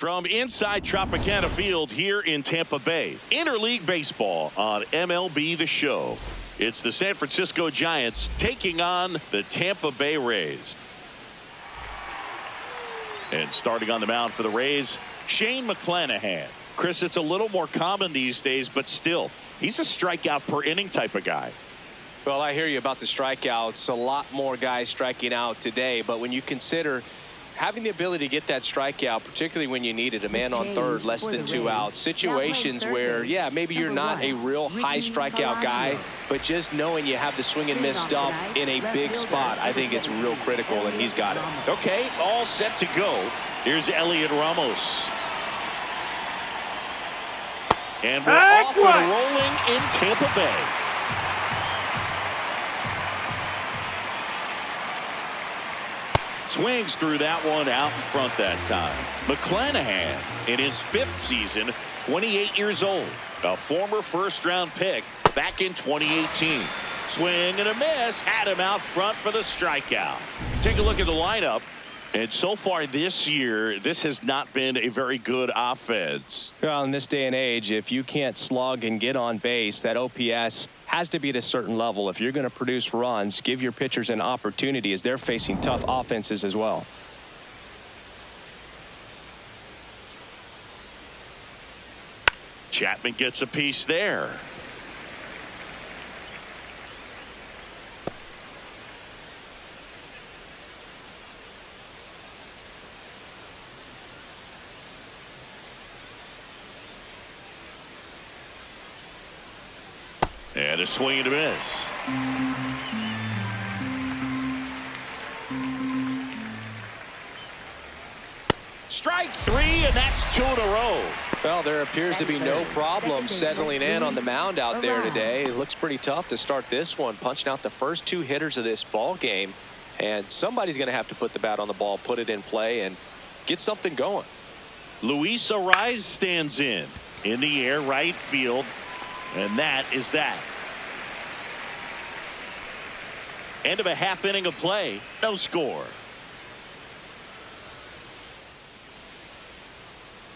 From inside Tropicana Field here in Tampa Bay, interleague baseball on MLB The Show. It's the San Francisco Giants taking on the Tampa Bay Rays. And starting on the mound for the Rays, Shane McClanahan. Chris, it's a little more common these days, but still, he's a strikeout per inning type of guy. Well, I hear you about the strikeouts. A lot more guys striking out today, but when you consider having the ability to get that strikeout, particularly when you need it, a man on third, less than 2 outs, situations where, yeah, maybe you're not a real high strikeout guy, but just knowing you have the swing and miss stuff in a big spot, I think it's real critical, and he's got it. Okay, all set to go. Here's Elliot Ramos. And we're off and rolling in Tampa Bay. Swings through that one out in front that time. McClanahan in his 5th season, 28 years old, a former first-round pick back in 2018. Swing and a miss, had him out front for the strikeout. Take a look at the lineup. And so far this year, this has not been a very good offense. Well, in this day and age, if you can't slug and get on base, that OPS has to be at a certain level. If you're going to produce runs, give your pitchers an opportunity as they're facing tough offenses as well. Chapman gets a piece there. And a swing and a miss. Strike 3, and that's 2 in a row. Well, there appears to be no problem settling in on the mound out there today. It looks pretty tough to start this one, punching out the first 2 hitters of this ball game. And somebody's going to have to put the bat on the ball, put it in play, and get something going. Luis Arraez stands in the air, right field. And that is that. End of a half inning of play. No score.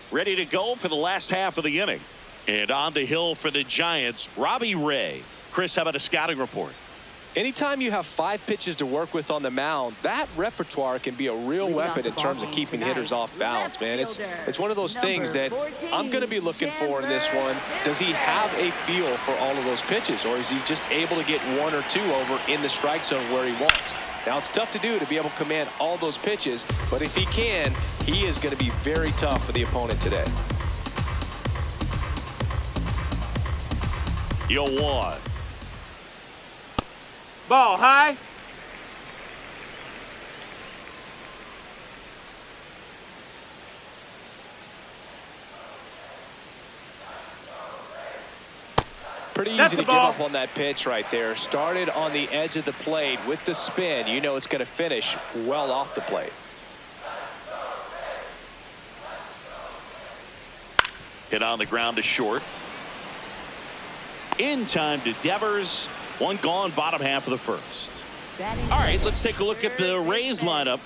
Ready to go for the last half of the inning. And on the hill for the Giants, Robbie Ray. Chris, how about a scouting report? Anytime you have 5 pitches to work with on the mound, that repertoire can be a real weapon in terms of keeping hitters off balance, man. It's one of those things that I'm going to be looking for in this one. Does he have a feel for all of those pitches, or is he just able to get 1 or 2 over in the strike zone where he wants? Now, it's tough to do to be able to command all those pitches, but if he can, he is going to be very tough for the opponent today. 0-1. Ball high. Pretty easy to give up on that pitch right there. Started on the edge of the plate with the spin. You know it's going to finish well off the plate. Hit on the ground to short. In time to Devers. 1 gone, bottom half of the first. All right, let's take a look at the Rays lineup.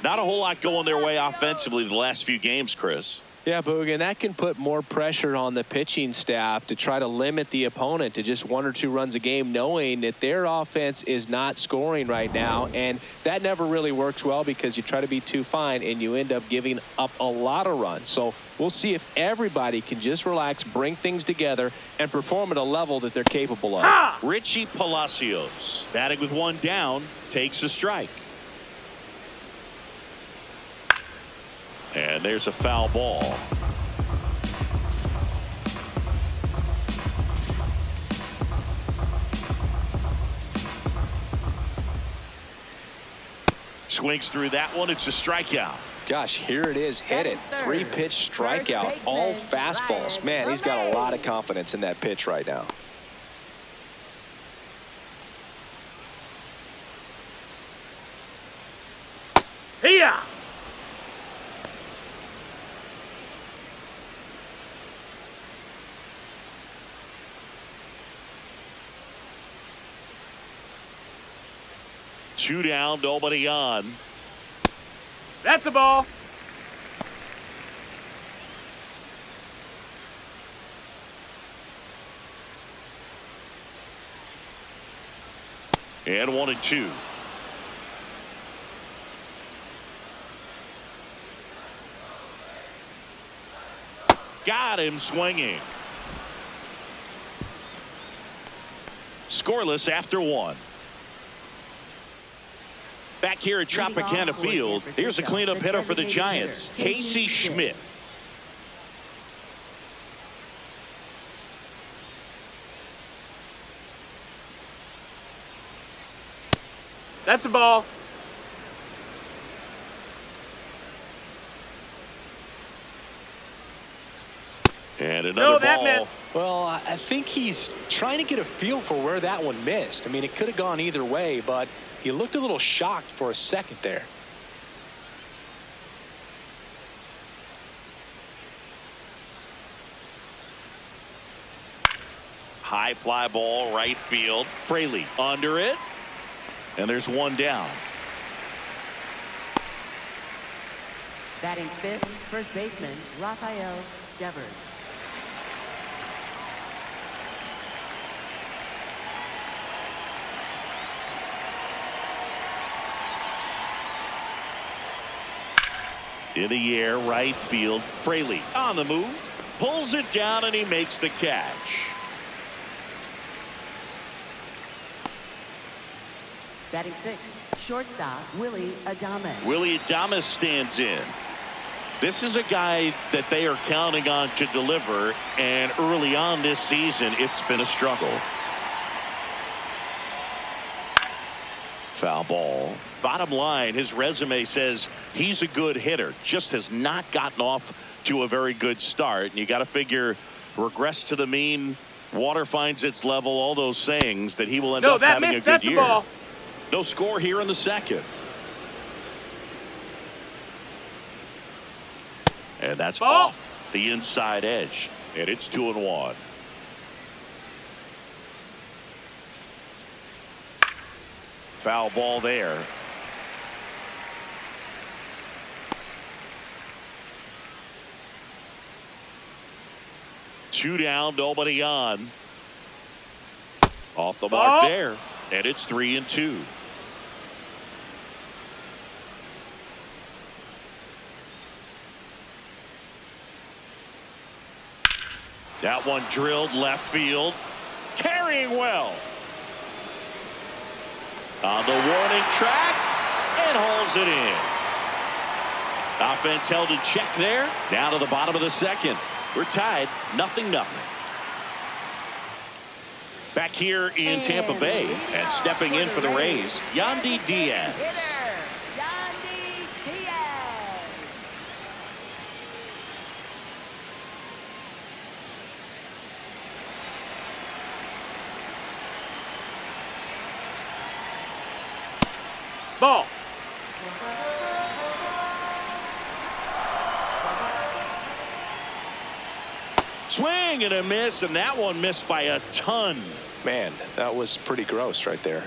Not a whole lot going their way offensively the last few games, Chris. Yeah, Boog, and that can put more pressure on the pitching staff to try to limit the opponent to just 1 or 2 runs a game, knowing that their offense is not scoring right now. And that never really works well because you try to be too fine and you end up giving up a lot of runs. So we'll see if everybody can just relax, bring things together, and perform at a level that they're capable of. Richie Palacios, batting with 1 down, takes a strike. And there's a foul ball. Swings through that one. It's a strikeout. Gosh, here it is, hit it. 3-pitch strikeout, all fastballs. Man, he's got a lot of confidence in that pitch right now. Here. Two down, nobody on. That's a ball. And 1-2. Got him swinging. Scoreless after 1. Back here at Tropicana Field, here's a cleanup hitter for the Giants, Casey Schmidt. That's a ball. And another that ball. missed. Well, I think he's trying to get a feel for where that one missed. I mean, it could have gone either way, but he looked a little shocked for a second there. High fly ball, right field. Fraley under it. And there's one down. Batting fifth, first baseman, Rafael Devers. In the air, right field. Fraley on the move. Pulls it down and he makes the catch. Batting sixth, shortstop, Willie Adames. Willie Adames stands in. This is a guy that they are counting on to deliver, and early on this season, it's been a struggle. Foul ball. Bottom line, his resume says he's a good hitter, just has not gotten off to a very good start. And you got to figure, regress to the mean, water finds its level, all those sayings, that he will end up having a good that's year. A ball. No score here in the second. And that's ball. Off the inside edge. And it's 2-1. Foul ball there. Two down, nobody on. Off the mark there. And it's 3-2. That one drilled left field. Carrying well. On the warning track. And hauls it in. Offense held in check there. Down to the bottom of the second. We're tied 0-0. Back here in Tampa Bay, and stepping in for the Rays, Yandy Diaz. Yandy Diaz. Ball. Swing and a miss, and that one missed by a ton. Man, that was pretty gross right there.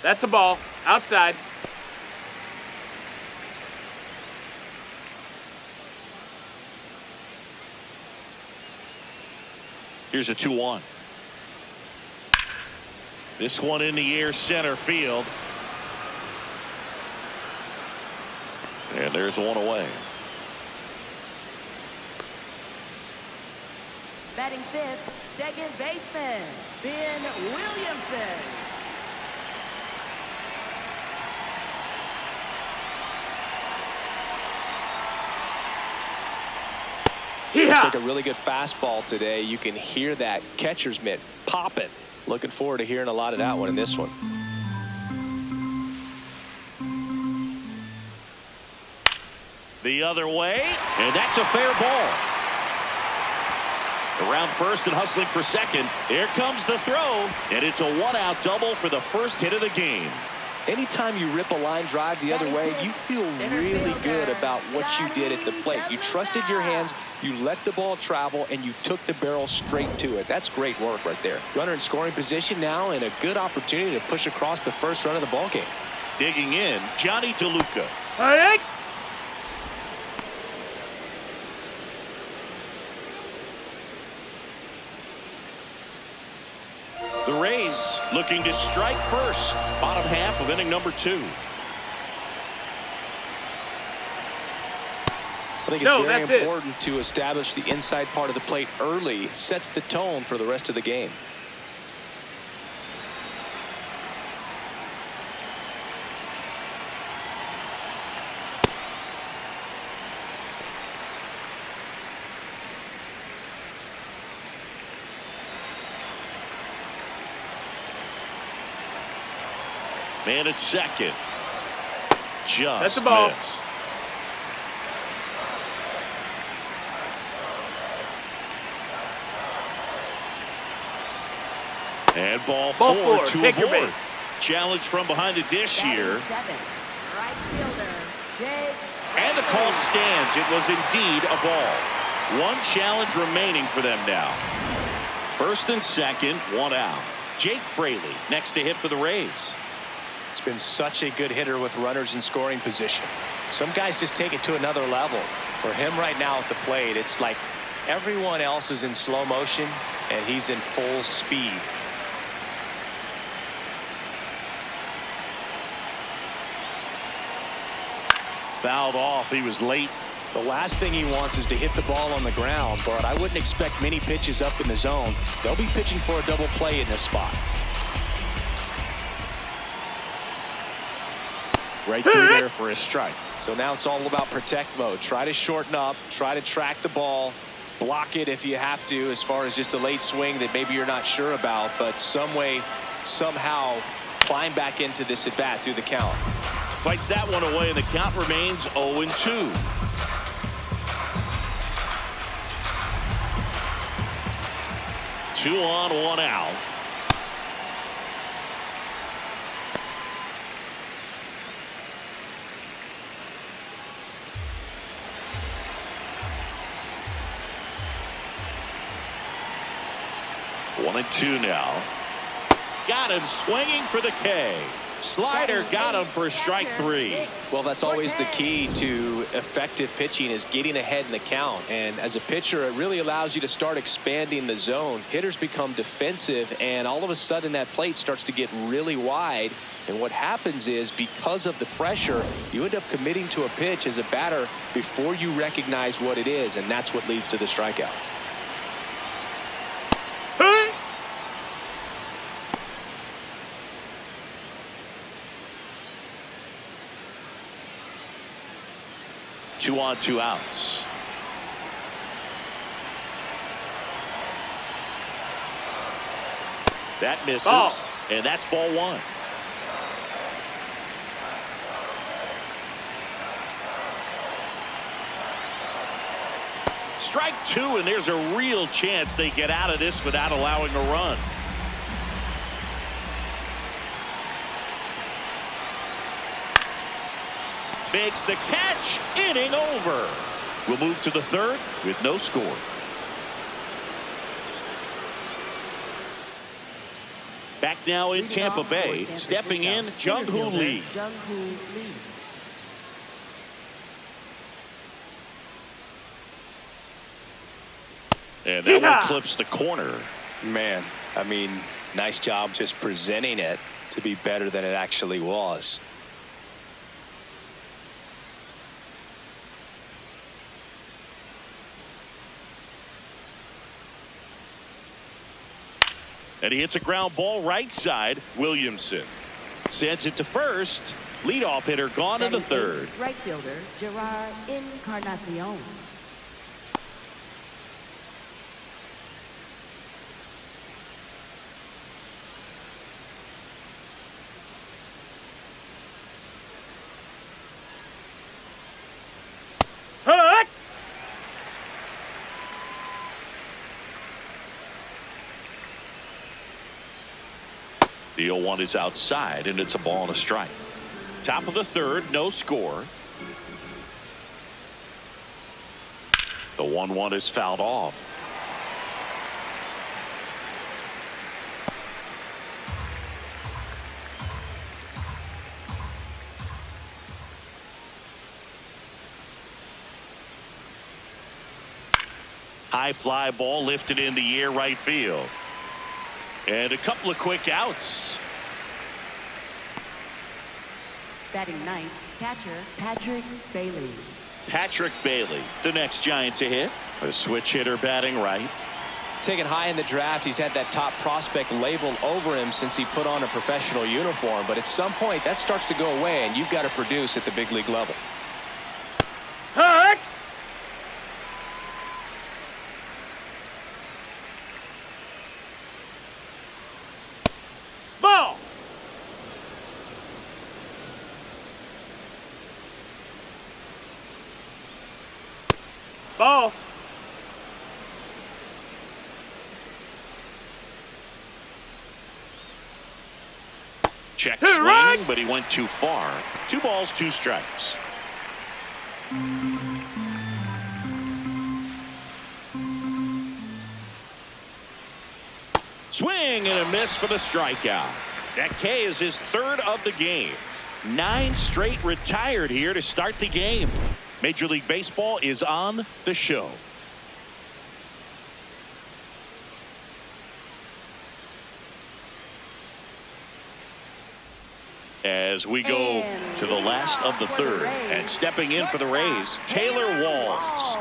That's a ball. Outside. Here's a 2-1. This one in the air, center field. And there's one away. Batting fifth, second baseman, Ben Williamson. Looks like a really good fastball today. You can hear that catcher's mitt popping. Looking forward to hearing a lot of that one in this one. The other way, and that's a fair ball. Around first and hustling for second. Here comes the throw, and it's a one-out double for the first hit of the game. Anytime you rip a line drive the other way, you feel really good about what you did at the plate. You trusted your hands, you let the ball travel, and you took the barrel straight to it. That's great work right there. Runner in scoring position now, and a good opportunity to push across the first run of the ballgame. Digging in, Johnny DeLuca. All right. The Rays looking to strike first. Bottom half of inning number 2. I think it's very important to establish the inside part of the plate early. It sets the tone for the rest of the game. Man at second. Just That's the ball. Missed. And ball 4 to Take your aboard. base. Challenge from behind the dish here. Right fielder, Jake. And the call stands. It was indeed a ball. One challenge remaining for them now. First and second, one out. Jake Fraley next to hit for the Rays. It's been such a good hitter with runners in scoring position. Some guys just take it to another level. For him right now at the plate, it's like everyone else is in slow motion and he's in full speed. Fouled off. He was late. The last thing he wants is to hit the ball on the ground, but I wouldn't expect many pitches up in the zone. They'll be pitching for a double play in this spot. Right through there for a strike. So now it's all about protect mode. Try to shorten up, try to track the ball, block it if you have to, as far as just a late swing that maybe you're not sure about, but some way, somehow climb back into this at bat through the count. Fights that one away, and the count remains 0-2. Two on, one out. One and two now. Got him swinging for the K. Slider got him for strike 3. Well, that's always the key to effective pitching, is getting ahead in the count. And as a pitcher, it really allows you to start expanding the zone. Hitters become defensive, and all of a sudden that plate starts to get really wide. And what happens is, because of the pressure, you end up committing to a pitch as a batter before you recognize what it is, and that's what leads to the strikeout. Two on, two outs. That misses. Ball. And that's ball 1. Strike 2, and there's a real chance they get out of this without allowing a run. Makes the catch. Inning over. We'll move to the third with no score. Back now in Tampa Bay. Stepping in, Jung-Hoo Lee. And that one clips the corner. Man, I mean, nice job just presenting it to be better than it actually was. And he hits a ground ball right side. Williamson sends it to first. Leadoff hitter gone in the third. Right fielder, Gerard Encarnacion. The 0-1 is outside, and it's a ball and a strike. Top of the third, no score. The 1-1 is fouled off. High fly ball lifted in the air right field. And a couple of quick outs. Batting ninth, catcher Patrick Bailey. Patrick Bailey, the next Giant to hit. A switch hitter batting right. Taken high in the draft, he's had that top prospect labeled over him since he put on a professional uniform. But at some point, that starts to go away, and you've got to produce at the big league level. Hurt. Ball. Ball. Check swing, but he went too far. 2 balls, 2 strikes. Swing and a miss for the strikeout. That K is his 3rd of the game. 9 straight retired here to start the game. Major League Baseball is on the show. As we go to the last of the 3rd, and stepping in for the Rays, Taylor Walls.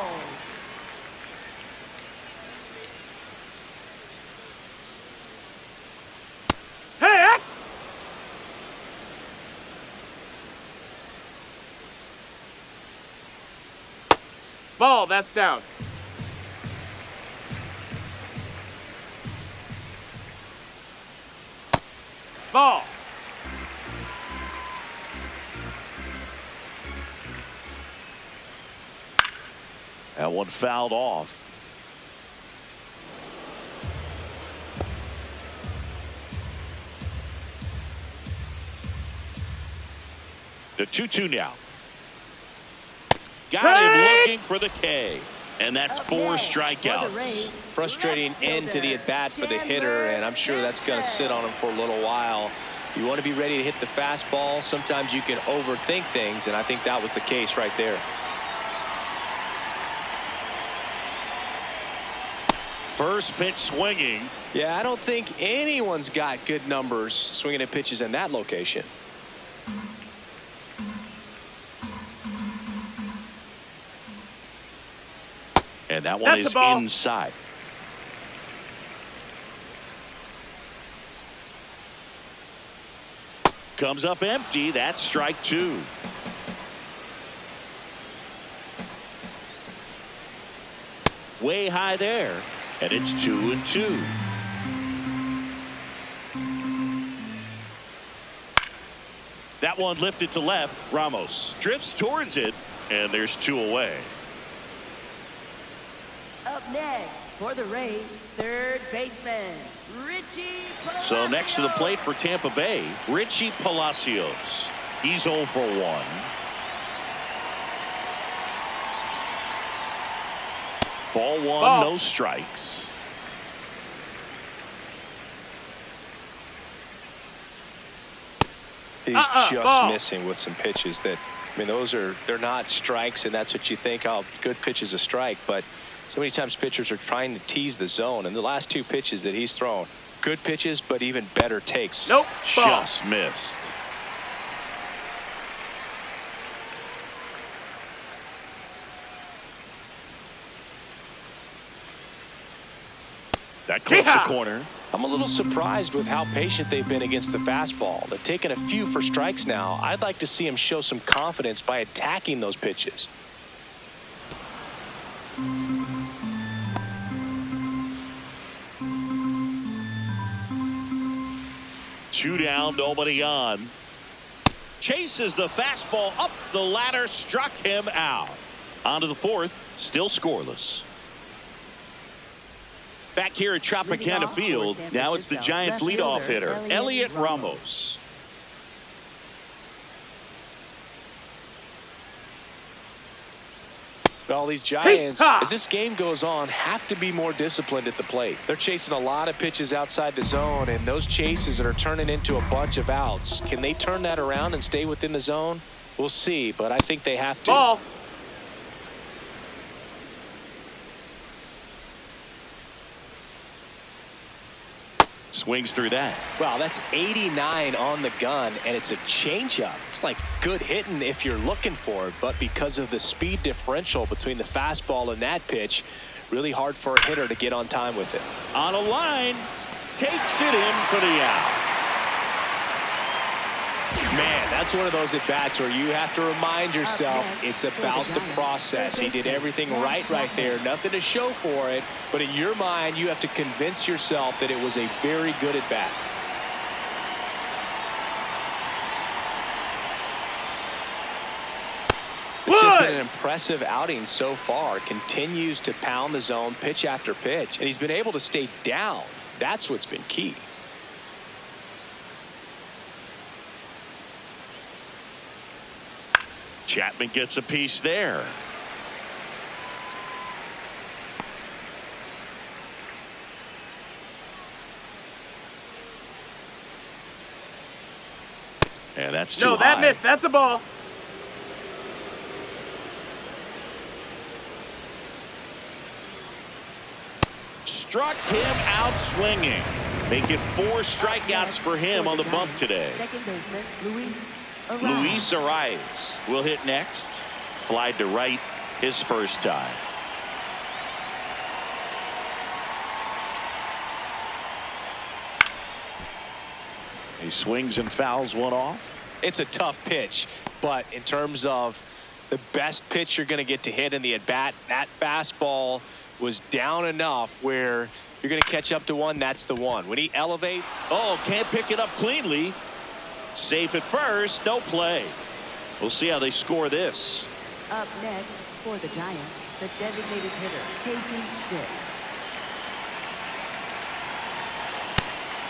Hey. Ball. That's down. Ball. That one fouled off. The 2-2 now. Got him looking for the K. And that's 4 strikeouts. Frustrating end to the at-bat for the hitter, and I'm sure that's going to sit on him for a little while. You want to be ready to hit the fastball. Sometimes you can overthink things, and I think that was the case right there. First pitch swinging. Yeah, I don't think anyone's got good numbers swinging at pitches in that location. And that one is inside. Comes up empty. That's strike 2. Way high there. And it's 2-2. That one lifted to left. Ramos drifts towards it, and there's 2 away. Up next for the Rays, 3rd baseman Richie Palacios. So next to the plate for Tampa Bay, Richie Palacios. He's 0 for 1. Ball 1, no strikes. He's just missing with some pitches that, I mean, they're not strikes, and that's what you think, oh, good pitch is a strike. But so many times pitchers are trying to tease the zone, and the last 2 pitches that he's thrown, good pitches, but even better takes. Nope. Just missed. That clips the corner. I'm a little surprised with how patient they've been against the fastball. They've taken a few for strikes now. I'd like to see him show some confidence by attacking those pitches. Two down, nobody on. Chases the fastball up the ladder, struck him out. On to the 4th, still scoreless. Back here at Tropicana Field, now it's the Giants leadoff hitter, Elliot Ramos. Well, these Giants, as this game goes on, have to be more disciplined at the plate. They're chasing a lot of pitches outside the zone, and those chases are turning into a bunch of outs. Can they turn that around and stay within the zone? We'll see, but I think they have to. Ball. Swings through that. Wow, that's 89 on the gun, and it's a changeup. It's like good hitting if you're looking for it, but because of the speed differential between the fastball and that pitch, really hard for a hitter to get on time with it. On a line, takes it in for the out. Man, that's one of those at-bats where you have to remind yourself it's about the process. He did everything right there. Nothing to show for it. But in your mind, you have to convince yourself that it was a very good at-bat. It's just been an impressive outing so far. Continues to pound the zone pitch after pitch. And he's been able to stay down. That's what's been key. Chapman gets a piece there. And that's too high. No, that missed. That's a ball. Struck him out swinging. Make it 4 strikeouts for him on the bump today. Second baseman, Arraez. Luis Arraez will hit next. Flied to right his first time. He swings and fouls one off. It's a tough pitch, but in terms of the best pitch you're going to get to hit in the at-bat, that fastball was down enough where you're going to catch up to one. That's the one. When he elevates, Can't pick it up cleanly. Safe at first, no play. We'll see how they score this. Up next for the Giants, the designated hitter, Casey Schmidt.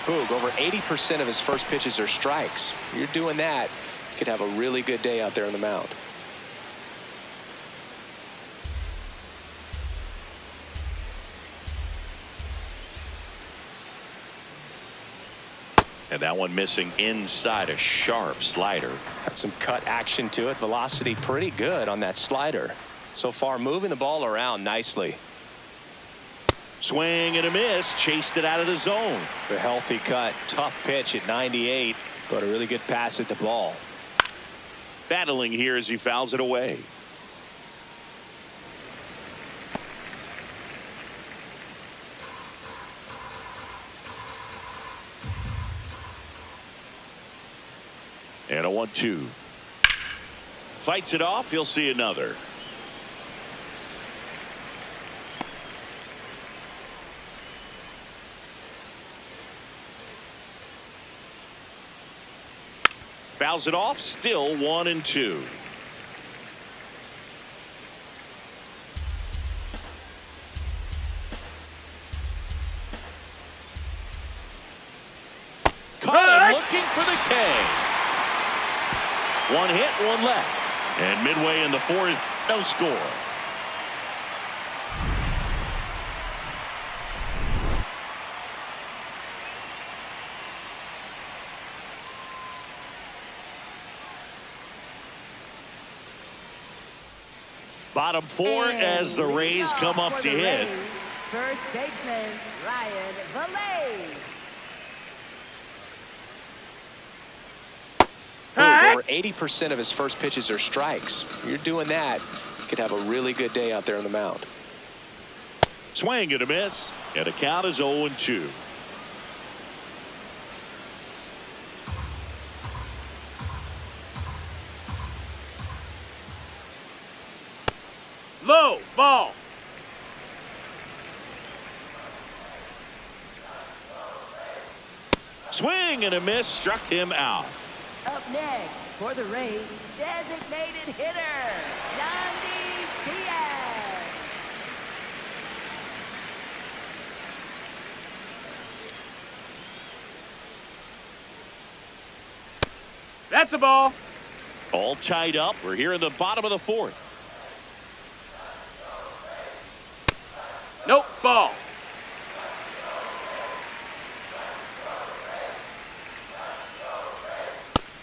Boog, over 80% of his first pitches are strikes. You're doing that, you could have a really good day out there on the mound. And that one missing inside, a sharp slider. Had some cut action to it. Velocity pretty good on that slider. So far moving the ball around nicely. Swing and a miss. Chased it out of the zone. A healthy cut. Tough pitch at 98, but a really good pass at the ball. Battling here as he fouls it away. And a 1-2. Fights it off. You'll see another. Fouls it off. Still 1-2. Caught him looking for the K. One hit, one left. And midway in the fourth, no score. Bottom 4 as the Rays come up to hit. First baseman, Ryan Valet. Over 80% of his first pitches are strikes. You're doing that, you could have a really good day out there on the mound. Swing and a miss. And the count is 0-2. Low ball. Swing and a miss. Struck him out. Up next for the Rays, designated hitter, Yandy Diaz. That's a ball. All tied up. We're here in the bottom of the fourth. Nope, ball.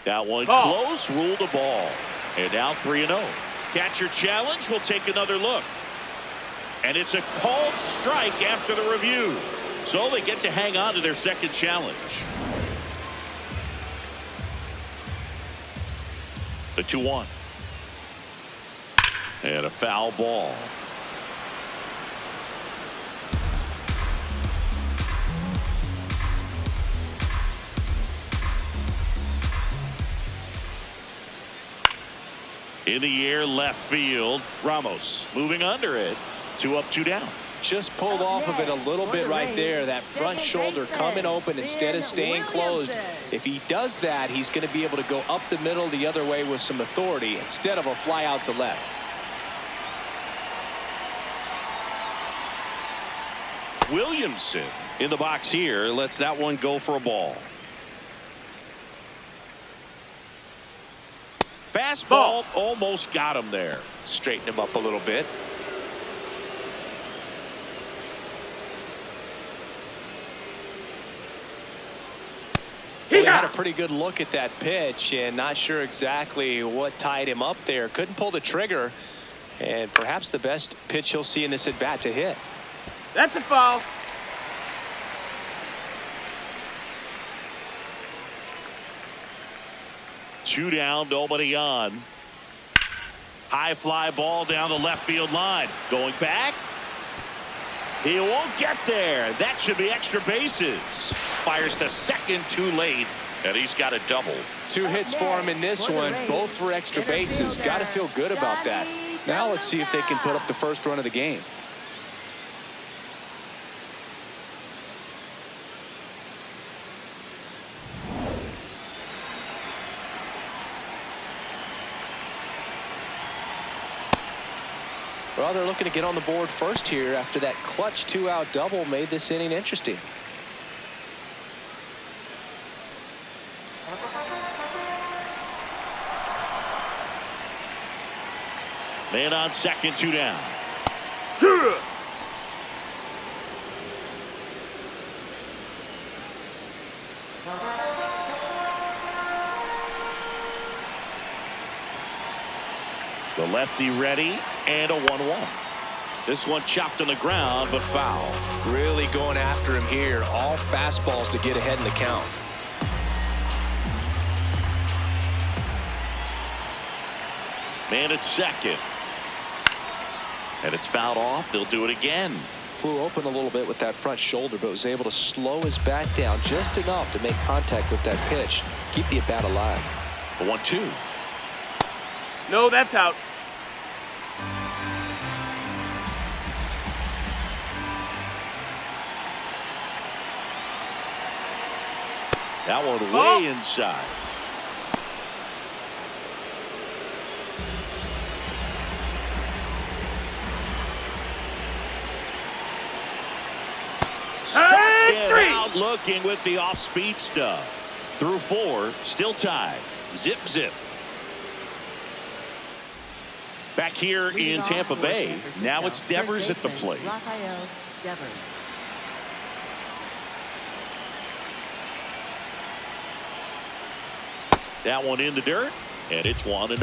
That one Ball. close, ruled a ball. And now 3-0. Catcher challenge. We'll take another look. And it's a called strike after the review. So they get to hang on to their second challenge. The 2-1. And a foul ball. In the air, left field. Ramos moving under it. 2 up, 2 down. Just pulled off of it a little bit right there. That front shoulder coming open instead of staying closed. If he does that, he's going to be able to go up the middle the other way with some authority instead of a fly out to left. Williamson in the box here lets that one go for a ball. Fastball almost got him there. Straighten him up a little bit. Well, he had a pretty good look at that pitch and not sure exactly what tied him up there. Couldn't pull the trigger, and perhaps the best pitch he'll see in this at bat to hit. That's a foul. Two down, nobody on. High fly ball down the left field line. Going back. He won't get there. That should be extra bases. Fires to second too late, and he's got a double. 2 hits for him in this one, both for extra bases. Got to feel good about that. Now let's see if they can put up the first run of the game. Well, they're looking to get on the board first here after that clutch 2-out double made this inning interesting. Man on second, 2 down. The lefty ready, and a 1-1. This one chopped on the ground, but foul. Really going after him here. All fastballs to get ahead in the count. Man at second. And it's fouled off. They'll do it again. Flew open a little bit with that front shoulder, but was able to slow his bat down just enough to make contact with that pitch. Keep the at-bat alive. A 1-2. No, that's out. That one way inside. Struck him out looking with the off-speed stuff. Through 4, still tied. Zip, zip. Back here in Tampa Bay, now it's Devers at the plate. Rafael Devers. That one in the dirt, and it's 1-0.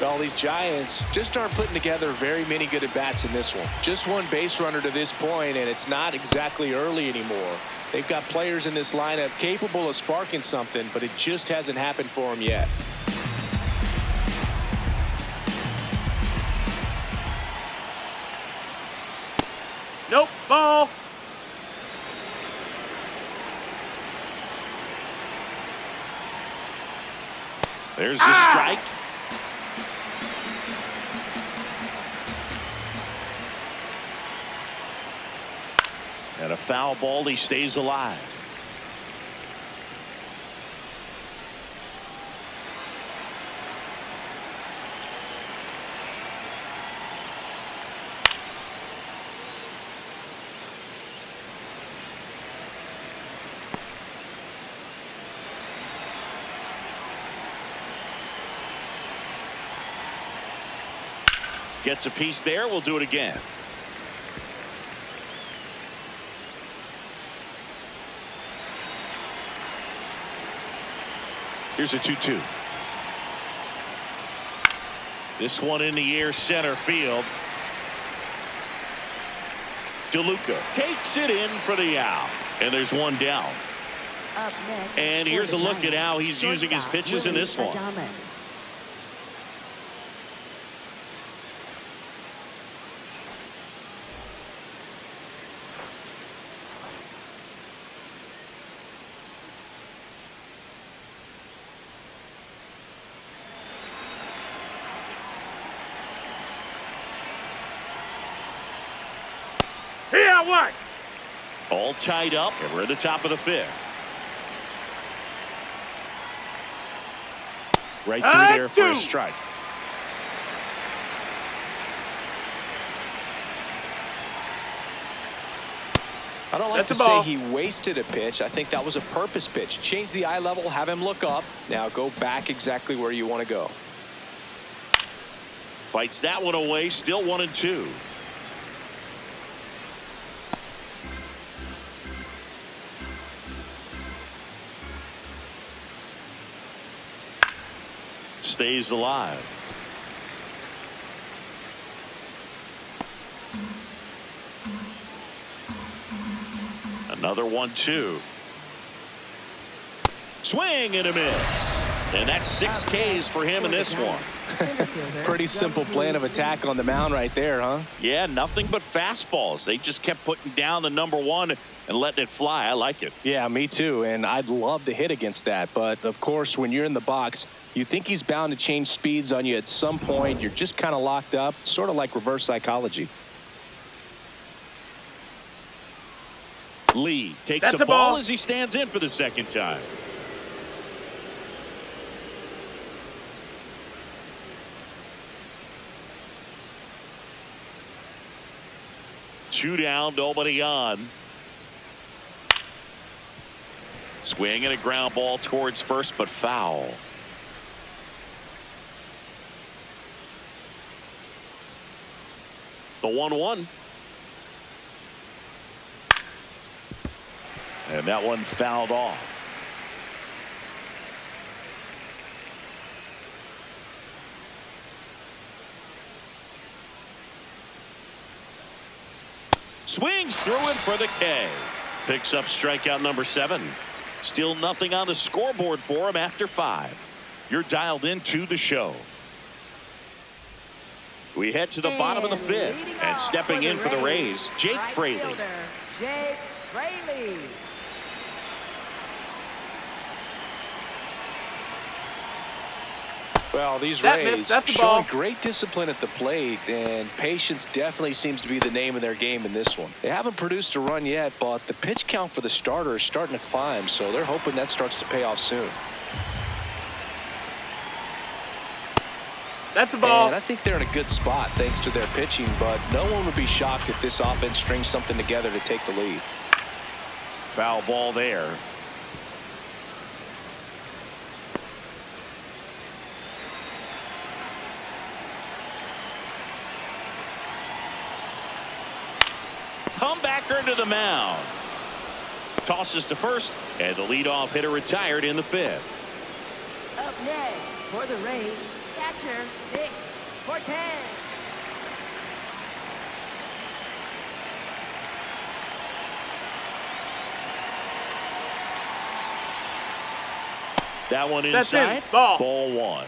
Well, these Giants just aren't putting together very many good at-bats in this one. Just one base runner to this point, and it's not exactly early anymore. They've got players in this lineup capable of sparking something, but it just hasn't happened for them yet. Nope, ball. There's the strike. And a foul ball. He stays alive. Gets a piece there. We'll do it again. Here's a 2-2. This one in the air, center field. DeLuca takes it in for the out. And there's one down. Up next, And here's a look at how he's using his pitches in this one. Here, what? All tied up, and we're at the top of the fifth. Right through there for a strike. I don't like to say he wasted a pitch. I think that was a purpose pitch. Change the eye level, have him look up. Now go back exactly where you want to go. Fights that one away, still 1-2. Stays alive. Another 1-2. Swing and a miss. And that's 6 Ks for him in this one. Pretty simple plan of attack on the mound right there, huh? Yeah, nothing but fastballs. They just kept putting down the number 1 and letting it fly. I like it. Yeah, me too. And I'd love to hit against that. But, of course, when you're in the box, you think he's bound to change speeds on you at some point. You're just kind of locked up, sort of like reverse psychology. Lee takes a ball as he stands in for the second time. Two down, nobody on. Swing and a ground ball towards first, but foul. The 1-1. And that one fouled off. Swings through it for the K. Picks up strikeout number 7. Still nothing on the scoreboard for him after 5. You're dialed into the show. We head to the bottom of the 5th, and stepping in for the Rays, Jake Fraley. Jake Fraley. Well, these Rays showing great discipline at the plate, and patience definitely seems to be the name of their game in this one. They haven't produced a run yet, but the pitch count for the starter is starting to climb, so they're hoping that starts to pay off soon. That's a ball. And I think they're in a good spot thanks to their pitching, but no one would be shocked if this offense strings something together to take the lead. Foul ball there. Comebacker to the mound. Tosses to first, and the leadoff hitter retired in the 5th. Up next for the Rays, catcher Nick Cortez. That one inside. Ball 1.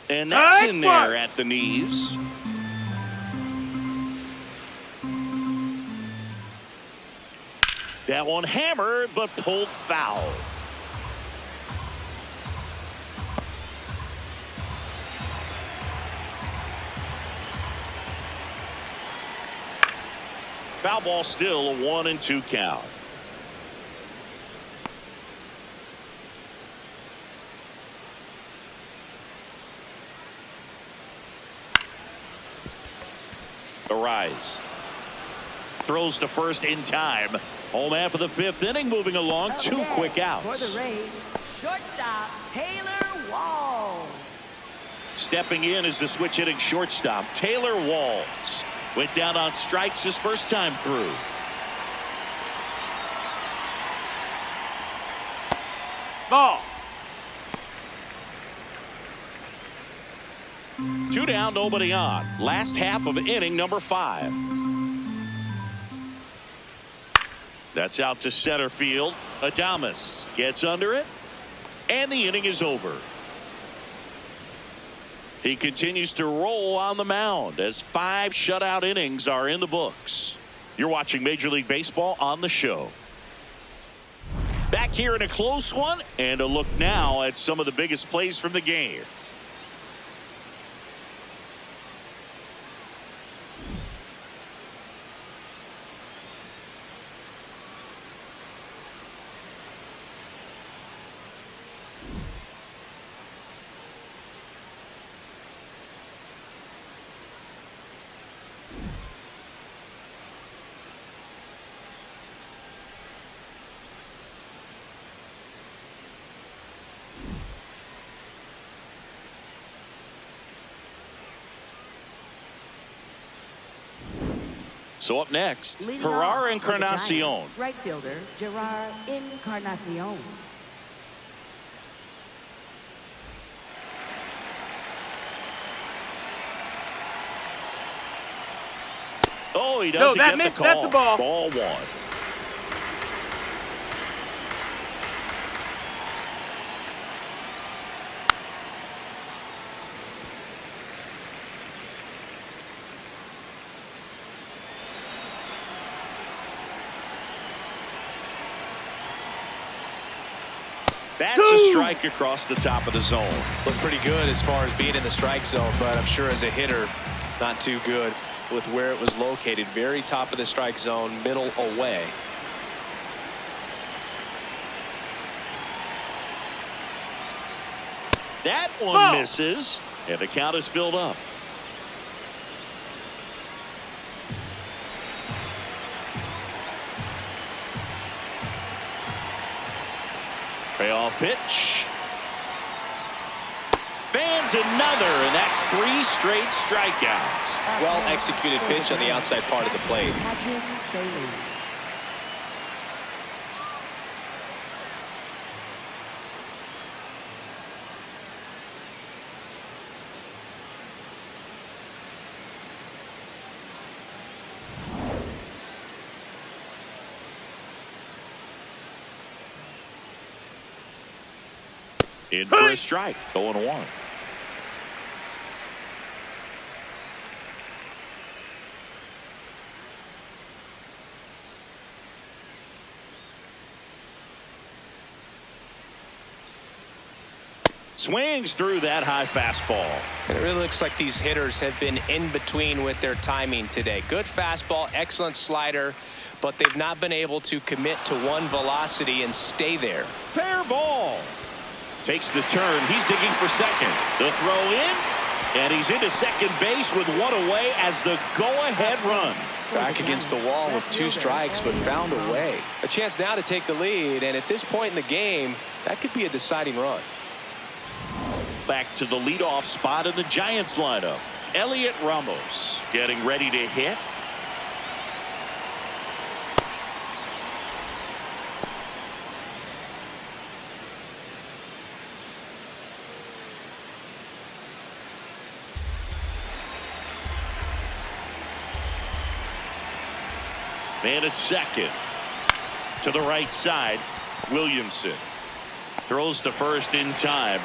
And that's in there at the knees. That one hammered, but pulled foul. Foul ball, still a 1-2 count. Arraez throws to first in time. Home half of the 5th inning, moving along. 2 quick outs. For the Rays, shortstop Taylor Walls. Stepping in is the switch hitting shortstop Taylor Walls. Went down on strikes his first time through. Ball. Two down, nobody on. Last half of inning number 5. That's out to center field. Adames gets under it, and the inning is over. He continues to roll on the mound as 5 shutout innings are in the books. You're watching Major League Baseball on the show. Back here in a close one, and a look now at some of the biggest plays from the game. So up next, Gerard Encarnacion. Right fielder, Gerard Encarnacion. Oh, he doesn't that get missed. the call. That's a ball. Ball 1. That's a strike across the top of the zone. Looked pretty good as far as being in the strike zone, but I'm sure as a hitter, not too good with where it was located. Very top of the strike zone, middle away. That one misses, and the count is filled up. Payoff pitch. Fans another, and that's 3 straight strikeouts. Well executed pitch on the outside part of the plate. In for a strike, 0-1. Swings through that high fastball. And it really looks like these hitters have been in between with their timing today. Good fastball, excellent slider, but they've not been able to commit to one velocity and stay there. Fair ball. Takes the turn. He's digging for second. The throw in, and he's into second base with 1 away as the go-ahead run. Back against the wall with 2 strikes, but found a way. A chance now to take the lead, and at this point in the game, that could be a deciding run. Back to the leadoff spot in the Giants lineup. Elliot Ramos getting ready to hit. Man at second. To the right side, Williamson throws to first in time.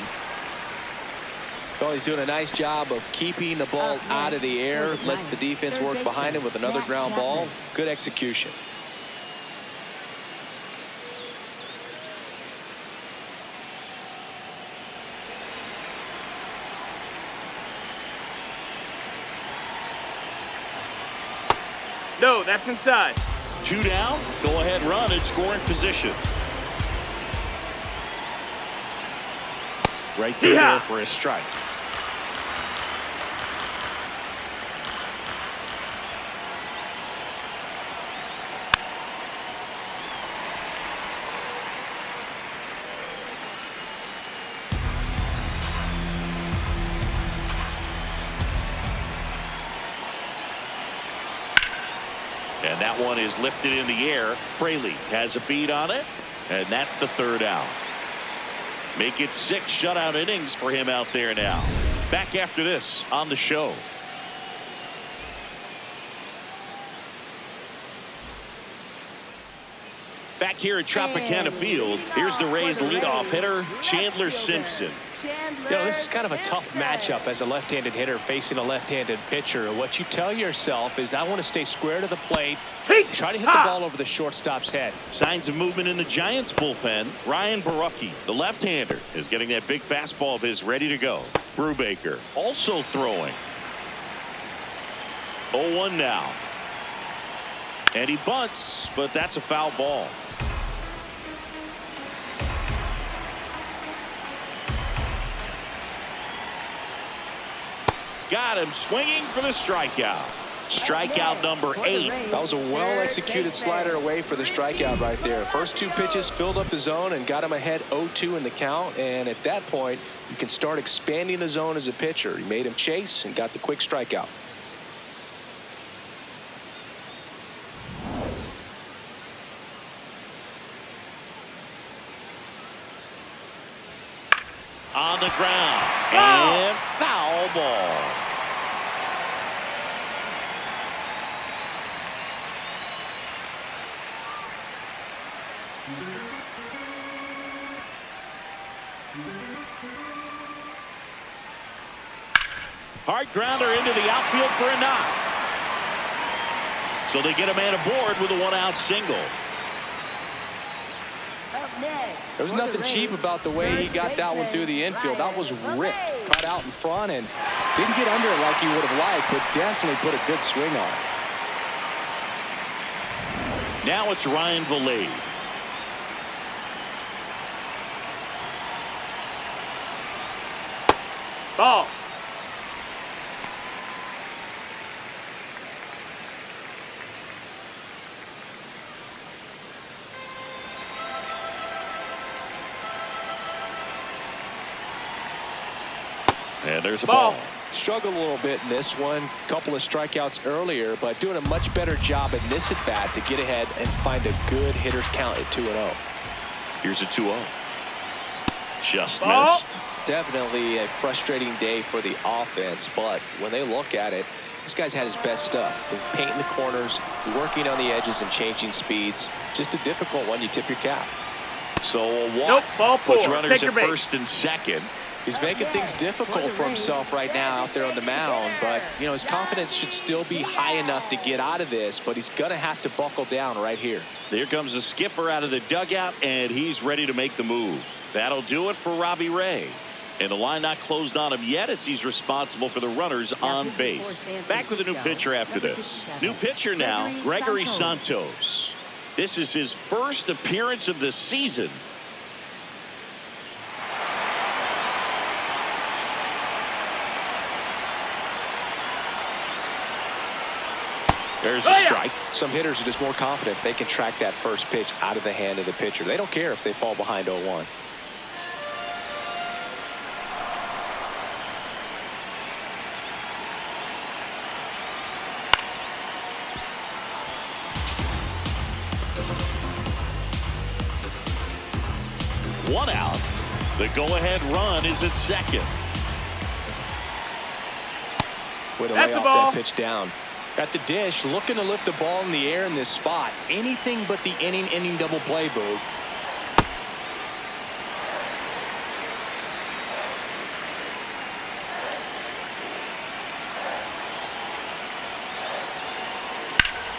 Well, he's doing a nice job of keeping the ball out of the air. Lets the defense work behind him with another ground ball. Good execution. No, that's inside. 2 down. Go ahead run in scoring position. Right there for a strike. And that one is lifted in the air. Fraley has a beat on it, and that's the 3rd out. Make it 6 shutout innings for him out there now. Back after this on the show. Back here at Tropicana Field, here's the Rays leadoff hitter, Chandler Simpson. You know, this is kind of a tough matchup as a left-handed hitter facing a left-handed pitcher. What you tell yourself is, I want to stay square to the plate, try to hit the ball over the shortstop's head. Signs of movement in the Giants bullpen. Ryan Barucki, the left-hander, is getting that big fastball of his ready to go. Baker also throwing. 0-1 now. And he bunts, but that's a foul ball. Got him swinging for the strikeout. Strikeout number 8. That was a well-executed slider away for the strikeout right there. First 2 pitches filled up the zone and got him ahead 0-2 in the count. And at that point, you can start expanding the zone as a pitcher. He made him chase and got the quick strikeout. On the ground. And foul ball. Hard grounder into the outfield for a knock. So they get a man aboard with a 1-out single. There was nothing cheap about the way he got that one through the infield. That was ripped, cut out in front, and didn't get under it like he would have liked, but definitely put a good swing on it. Now it's Ryan Valade. Ball. And there's a ball. Struggled a little bit in this one. Couple of strikeouts earlier, but doing a much better job in this at bat to get ahead and find a good hitter's count at 2-0. Here's a 2-0. Just missed. Definitely a frustrating day for the offense, but when they look at it, this guy's had his best stuff. With painting the corners, working on the edges, and changing speeds. Just a difficult one. You tip your cap. So a walk. Nope, ball 4. Puts runners Take your at base. first and second. He's making things difficult for himself right now out there on the mound, but you know, his confidence should still be high enough to get out of this, but he's gonna have to buckle down right here. Here comes the skipper out of the dugout, and he's ready to make the move. That'll do it for Robbie Ray. And the line not closed on him yet as he's responsible for the runners on base. Back with a new pitcher after this. New pitcher now, Gregory Santos. This is his first appearance of the season. There's a strike. Some hitters are just more confident if they can track that first pitch out of the hand of the pitcher. They don't care if they fall behind 0-1. One out. The go-ahead run is at second. Way to That's lay a off ball. that pitch down. At the dish, looking to lift the ball in the air in this spot. Anything but the inning double play, Boog.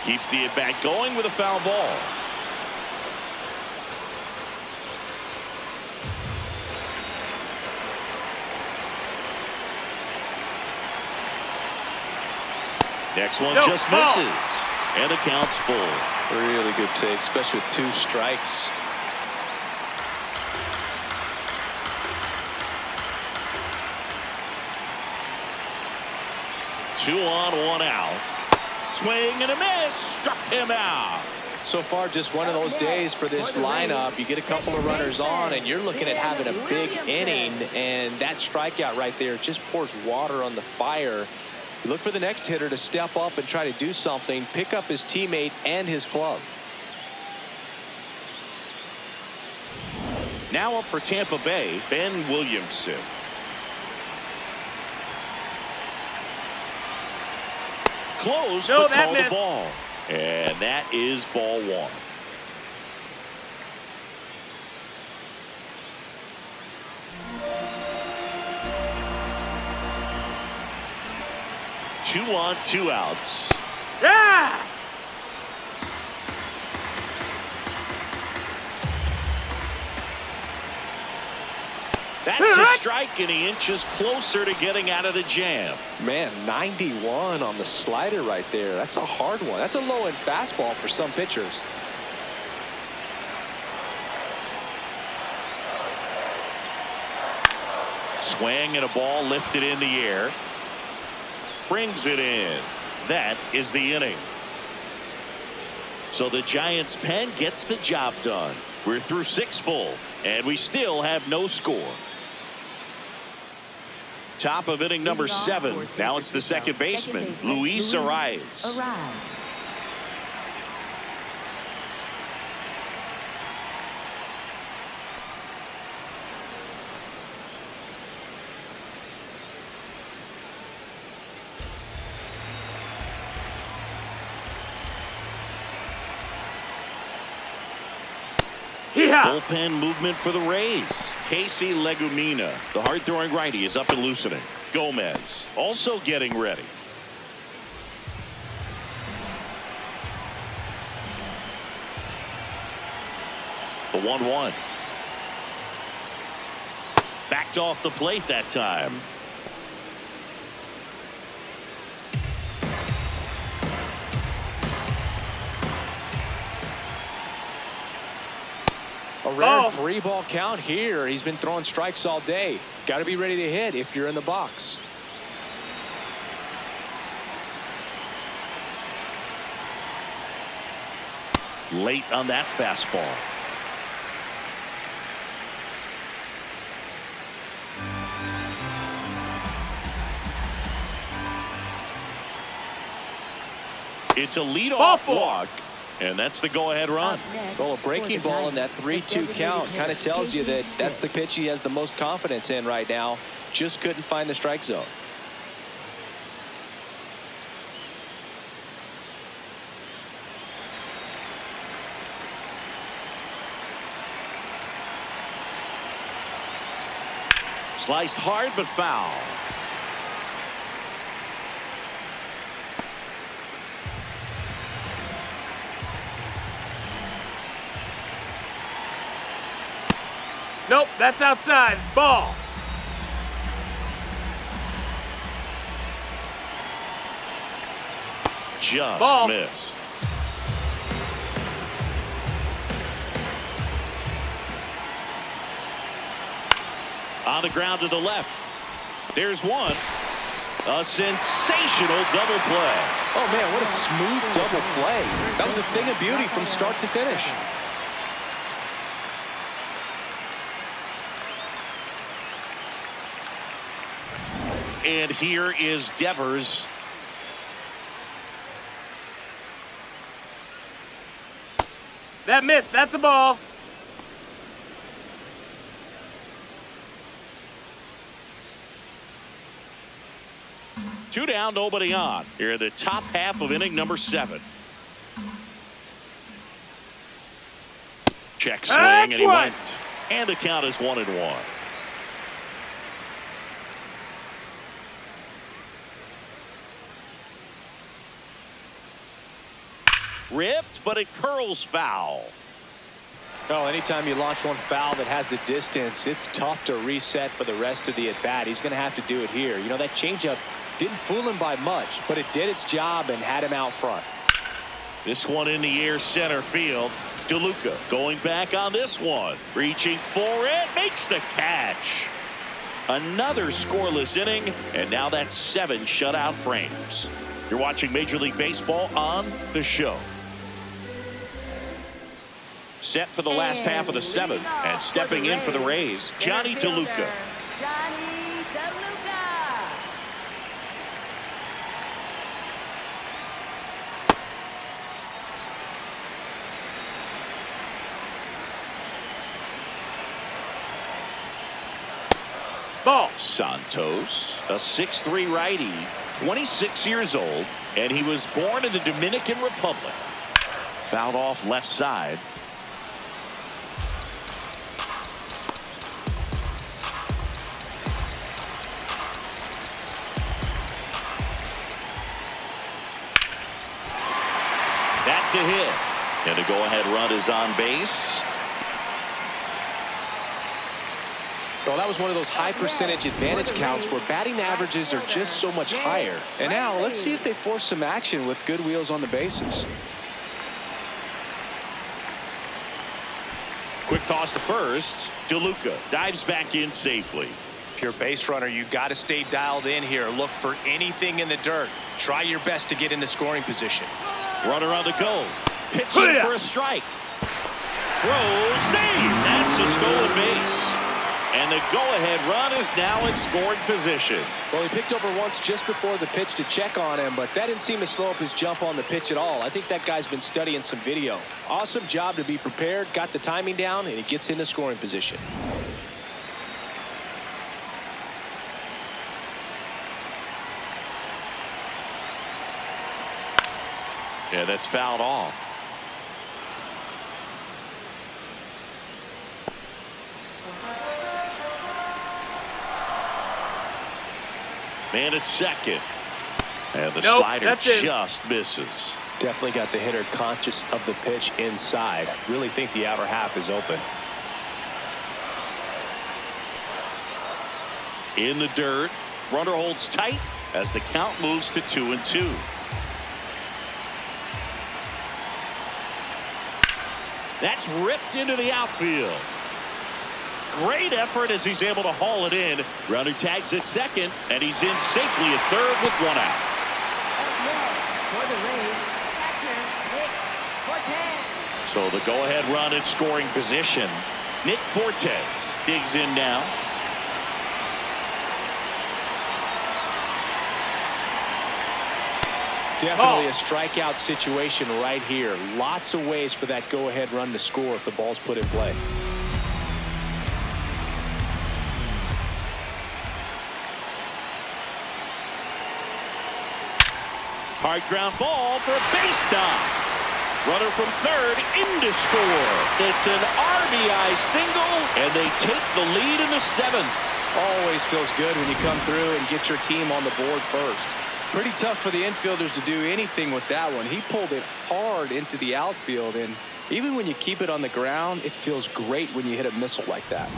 Keeps the at-bat going with a foul ball. Next one just misses. And the count's full. Really good take, especially with 2 strikes. Two on, 1 out. Swing and a miss. Struck him out. So far, just one of those days for this lineup. You get a couple of runners on, and you're looking at having a big inning, and that strikeout right there just pours water on the fire. You look for the next hitter to step up and try to do something, pick up his teammate and his glove. Now up for Tampa Bay, Ben Williamson. Close, No, but that called the missed. ball. And that is ball one. Two on, two outs. Yeah! That's a strike, and he inches closer to getting out of the jam. Man, 91 on the slider right there. That's a hard one. That's a low-end fastball for some pitchers. Swing and a ball lifted in the air. Brings it in. That is the inning. So the Giants' pen gets the job done. We're through 6 full, and we still have no score. Top of inning number 7. Now it's the second baseman, Luis Arraez. Yeah. Bullpen movement for the Rays. Casey Legumina, the hard-throwing righty, is up and loosening. Gomez also getting ready. The 1-1. Backed off the plate that time. A rare 3-ball count here. He's been throwing strikes all day. Got to be ready to hit if you're in the box. Late on that fastball. It's a leadoff walk. And that's the go-ahead run. Well, a breaking ball in that 3-2 count kind of tells you that that's the pitch he has the most confidence in right now. Just couldn't find the strike zone. Sliced hard but foul. Nope, that's outside. Ball. Just missed. On the ground to the left. There's one. A sensational double play. Oh, man, what a smooth double play. That was a thing of beauty from start to finish. And here is Devers. That missed. That's a ball. Two down, nobody on. Here in the top half of inning number 7. Check swing, and he went. And the count is 1-1. Ripped, but it curls foul. Well, anytime you launch one foul that has the distance, it's tough to reset for the rest of the at-bat. He's going to have to do it here. You know, that changeup didn't fool him by much, but it did its job and had him out front. This one in the air, center field. DeLuca going back on this one. Reaching for it, makes the catch. Another scoreless inning, and now that's 7 shutout frames. You're watching Major League Baseball on The Show. Set for the last half of the 7th, and stepping in for the Rays, Johnny DeLuca. Ball. Santos, a 6'3" righty, 26 years old, and he was born in the Dominican Republic. Fouled off left side. That's a hit. And the go-ahead run is on base. Well, that was one of those high percentage advantage counts where batting averages are just so much higher. And now let's see if they force some action with good wheels on the bases. Quick toss to first. DeLuca dives back in safely. If you're a base runner, you got to stay dialed in here. Look for anything in the dirt. Try your best to get into scoring position. Runner on the go. Pitching for a strike. Throw, save. That's a stolen base. And the go-ahead run is now in scoring position. Well, he picked over once just before the pitch to check on him, but that didn't seem to slow up his jump on the pitch at all. I think that guy's been studying some video. Awesome job to be prepared, got the timing down, and he gets into scoring position. Yeah, that's fouled off. Man at second. And the slider just misses. Definitely got the hitter conscious of the pitch inside. Really think the outer half is open. In the dirt. Runner holds tight as the count moves to 2-2. That's ripped into the outfield. Great effort as he's able to haul it in. Runner tags at second, and he's in safely at third with one out. For the Rays, catcher, Nick Fortes. So the go-ahead run in scoring position. Nick Fortes digs in now. Definitely a strikeout situation right here. Lots of ways for that go-ahead run to score if the ball's put in play. Hard ground ball for a base knock. Runner from third in to score. It's an RBI single, and they take the lead in the seventh. Always feels good when you come through and get your team on the board first. Pretty tough for the infielders to do anything with that one. He pulled it hard into the outfield, and even when you keep it on the ground, it feels great when you hit a missile like that.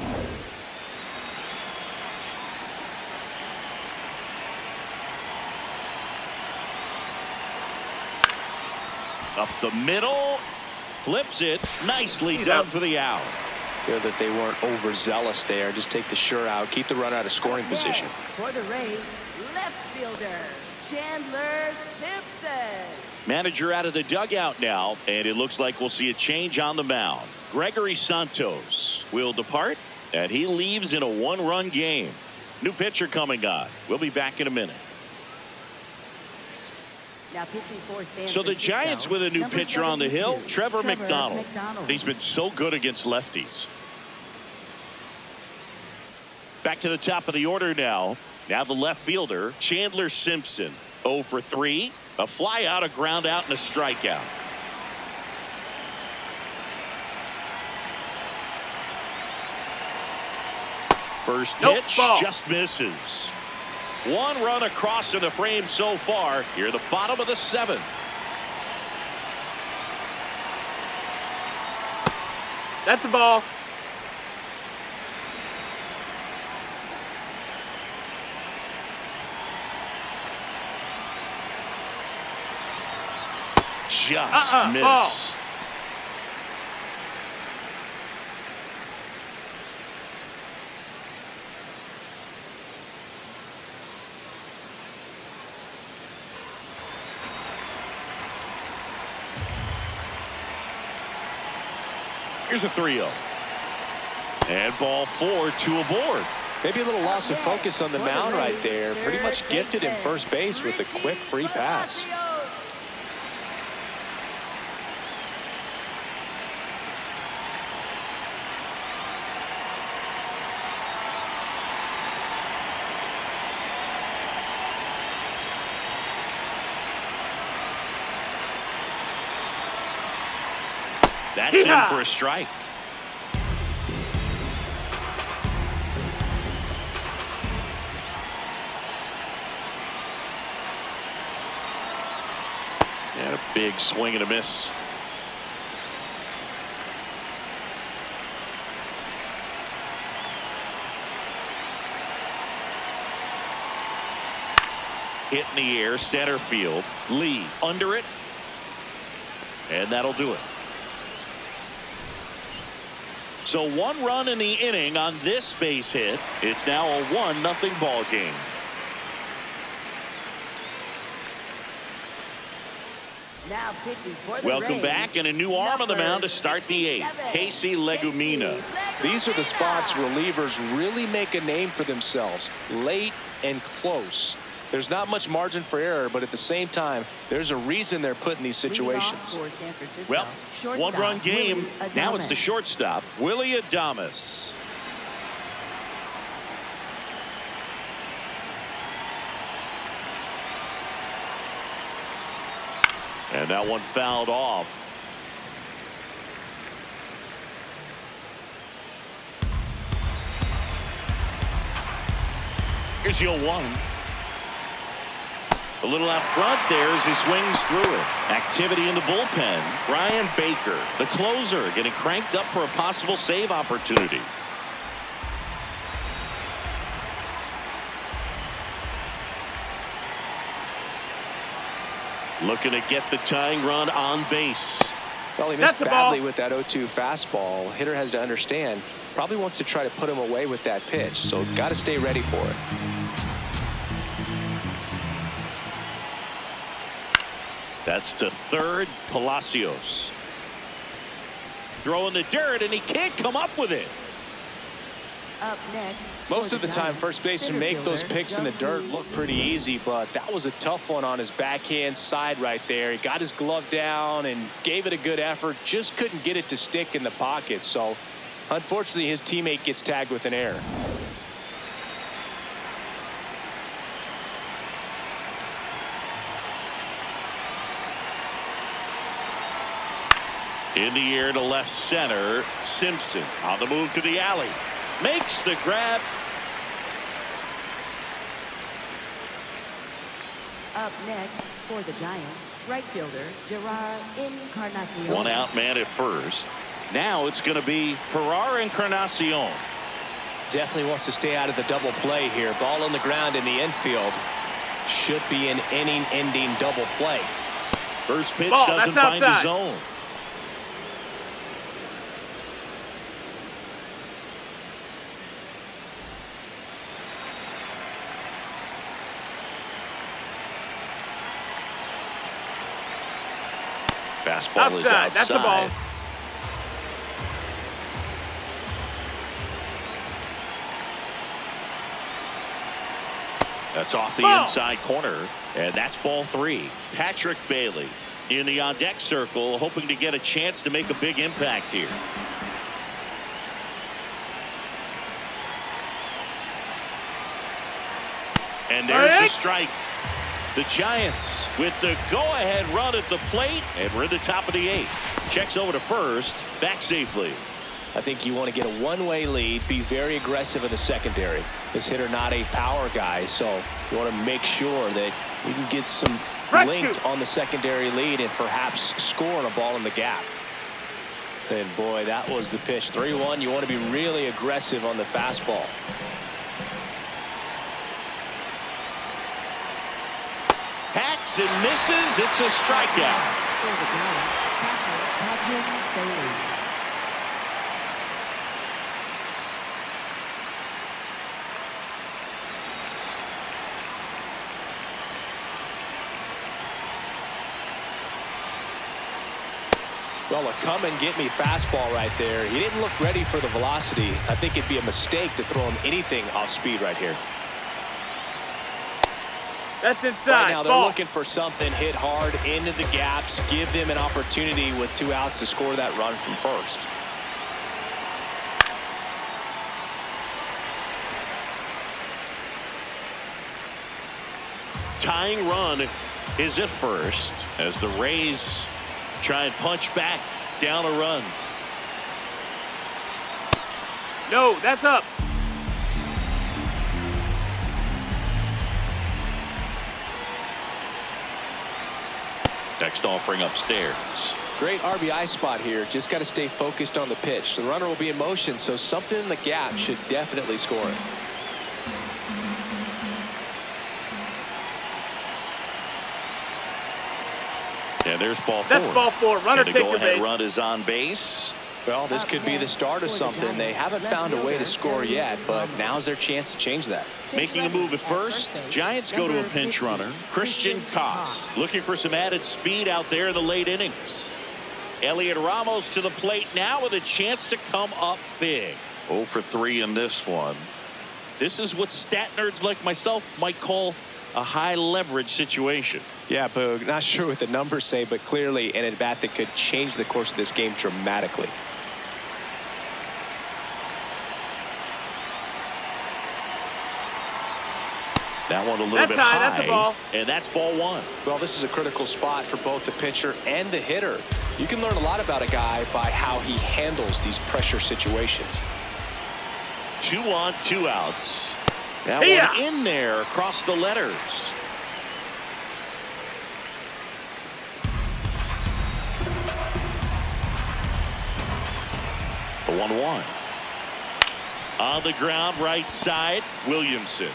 Up the middle, flips it, nicely done for the out. Good that they weren't overzealous there. Just take the sure out, keep the run out of scoring position. For the Rays, left fielder, Chandler Simpson. Manager out of the dugout now, and it looks like we'll see a change on the mound. Gregory Santos will depart, and he leaves in a one-run game. New pitcher coming on. We'll be back in a minute. Now pitching for San So the Francisco, Giants with a new number pitcher on the hill, 72, Trevor McDonald. McDonald. He's been so good against lefties. Back to the top of the order now. Now the left fielder, Chandler Simpson. 0 for 3. A fly out, a ground out, and a strikeout. First pitch just misses. One run across in the frame so far. Here at the bottom of the seventh. That's a ball. Just missed. Ball. Here's a 3-0. And ball 4, 2 aboard. Maybe a little loss of focus on the mound right there. Pretty much gifted him first base with a quick free pass. That's in for a strike. And a big swing and a miss. Hit in the air, center field. Lee under it. And that'll do it. So 1 run in the inning on this base hit. It's now a 1-0 ball game. Now pitching for the Welcome Rays, back, and a new arm on the mound to start the 8th. Casey Legumina. These are the spots relievers really make a name for themselves. Late and close. There's not much margin for error, but at the same time, there's a reason they're put in these situations. Well, 1-run game. Now it's the shortstop, Willie Adames. And that one fouled off. Here's 0-1. A little out front there as he swings through it. Activity in the bullpen. Bryan Baker, the closer, getting cranked up for a possible save opportunity. Looking to get the tying run on base. Well, he missed badly with that 0-2 fastball. Hitter has to understand. Probably wants to try to put him away with that pitch. So got to stay ready for it. That's to third, Palacios. Throwing the dirt, and he can't come up with it. Up next. Most of the time, first basemen make those picks in the dirt look pretty easy, but that was a tough one on his backhand side right there. He got his glove down and gave it a good effort, just couldn't get it to stick in the pocket. So, unfortunately, his teammate gets tagged with an error. In the air to left center, Simpson on the move to the alley. Makes the grab. Up next for the Giants, right fielder Gerard Encarnacion. 1 out man at first. Now it's going to be Gerard Encarnacion. Definitely wants to stay out of the double play here. Ball on the ground in the infield. Should be an inning-ending double play. First pitch doesn't find the zone. Fastball is outside. That's the ball. That's off the inside corner, and that's ball 3. Patrick Bailey in the on-deck circle, hoping to get a chance to make a big impact here. And there's the strike. The Giants with the go-ahead run at the plate, and we're at the top of the 8th. Checks over to first, back safely. I think you want to get a one-way lead, be very aggressive in the secondary. This hitter not a power guy, so you want to make sure that you can get some length on the secondary lead and perhaps score on a ball in the gap. And boy, that was the pitch. 3-1. You want to be really aggressive on the fastball. Hacks and misses. It's a strikeout. Well, a come and get me fastball right there. He didn't look ready for the velocity. I think it'd be a mistake to throw him anything off speed right here. That's inside. Right now, they're looking for something, hit hard into the gaps, give them an opportunity with 2 outs to score that run from first. Tying run is at first as the Rays try and punch back. down a run. No, that's up. Next offering upstairs. Great RBI spot here. Just got to stay focused on the pitch. The runner will be in motion, so something in the gap should definitely score it. And there's ball 4. That's ball 4. Runner take your base. Run is on base. Well, this could be the start of something. They haven't found a way to score yet, but now's their chance to change that. Making a move at first. Giants go to a pinch runner. Christian Koss looking for some added speed out there in the late innings. Elliot Ramos to the plate now with a chance to come up big. 0 for 3 in this one. This is what stat nerds like myself might call a high leverage situation. Yeah, Boog, not sure what the numbers say, but clearly an at-bat that could change the course of this game dramatically. That one a little bit high. high. That's a ball. And that's ball 1. Well, this is a critical spot for both the pitcher and the hitter. You can learn a lot about a guy by how he handles these pressure situations. 2 on, 2 outs. That one in there across the letters. The 1-1. On the ground, right side, Williamson.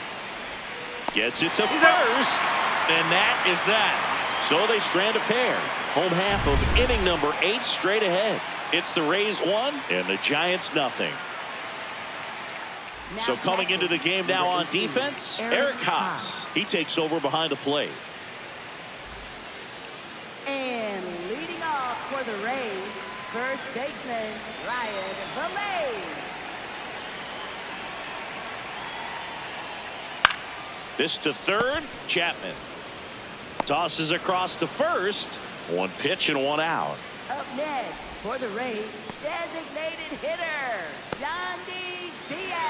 Gets it to first, and that is that. So they strand a pair. Home half of inning number 8 straight ahead. It's the Rays 1 and the Giants nothing. So coming into the game now on defense, Eric Haas. He takes over behind the plate. And leading off for the Rays, first baseman Ryan Baker. This to third, Chapman. Tosses across to first. 1 pitch and 1 out. Up next for the Rays, designated hitter, Yandy Diaz.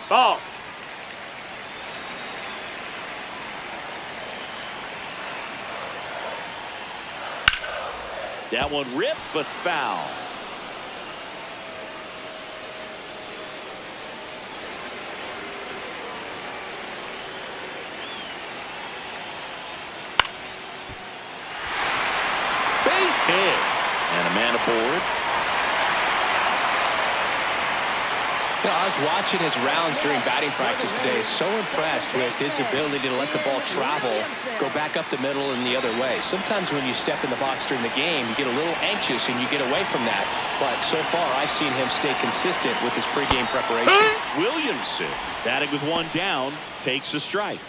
Ball. That one ripped, but foul. Base hit. And a man aboard. You know, I was watching his rounds during batting practice today. So impressed with his ability to let the ball travel, go back up the middle and the other way. Sometimes when you step in the box during the game, you get a little anxious and you get away from that. But so far, I've seen him stay consistent with his pregame preparation. Williamson, batting with 1 down, takes a strike.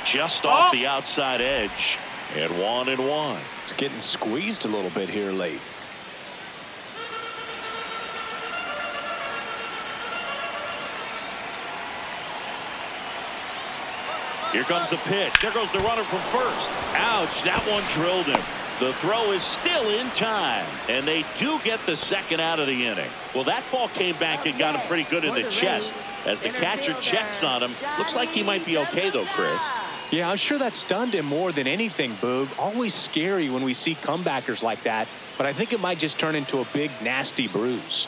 Just off the outside edge, and 1-1. It's getting squeezed a little bit here late. Here comes the pitch. There goes the runner from first. Ouch, that one drilled him. The throw is still in time, and they do get the second out of the inning. Well, that ball came back and got him pretty good in the chest. As the catcher checks on him, looks like he might be okay, though, Chris. Yeah, I'm sure that stunned him more than anything, Boog. Always scary when we see comebackers like that, but I think it might just turn into a big, nasty bruise.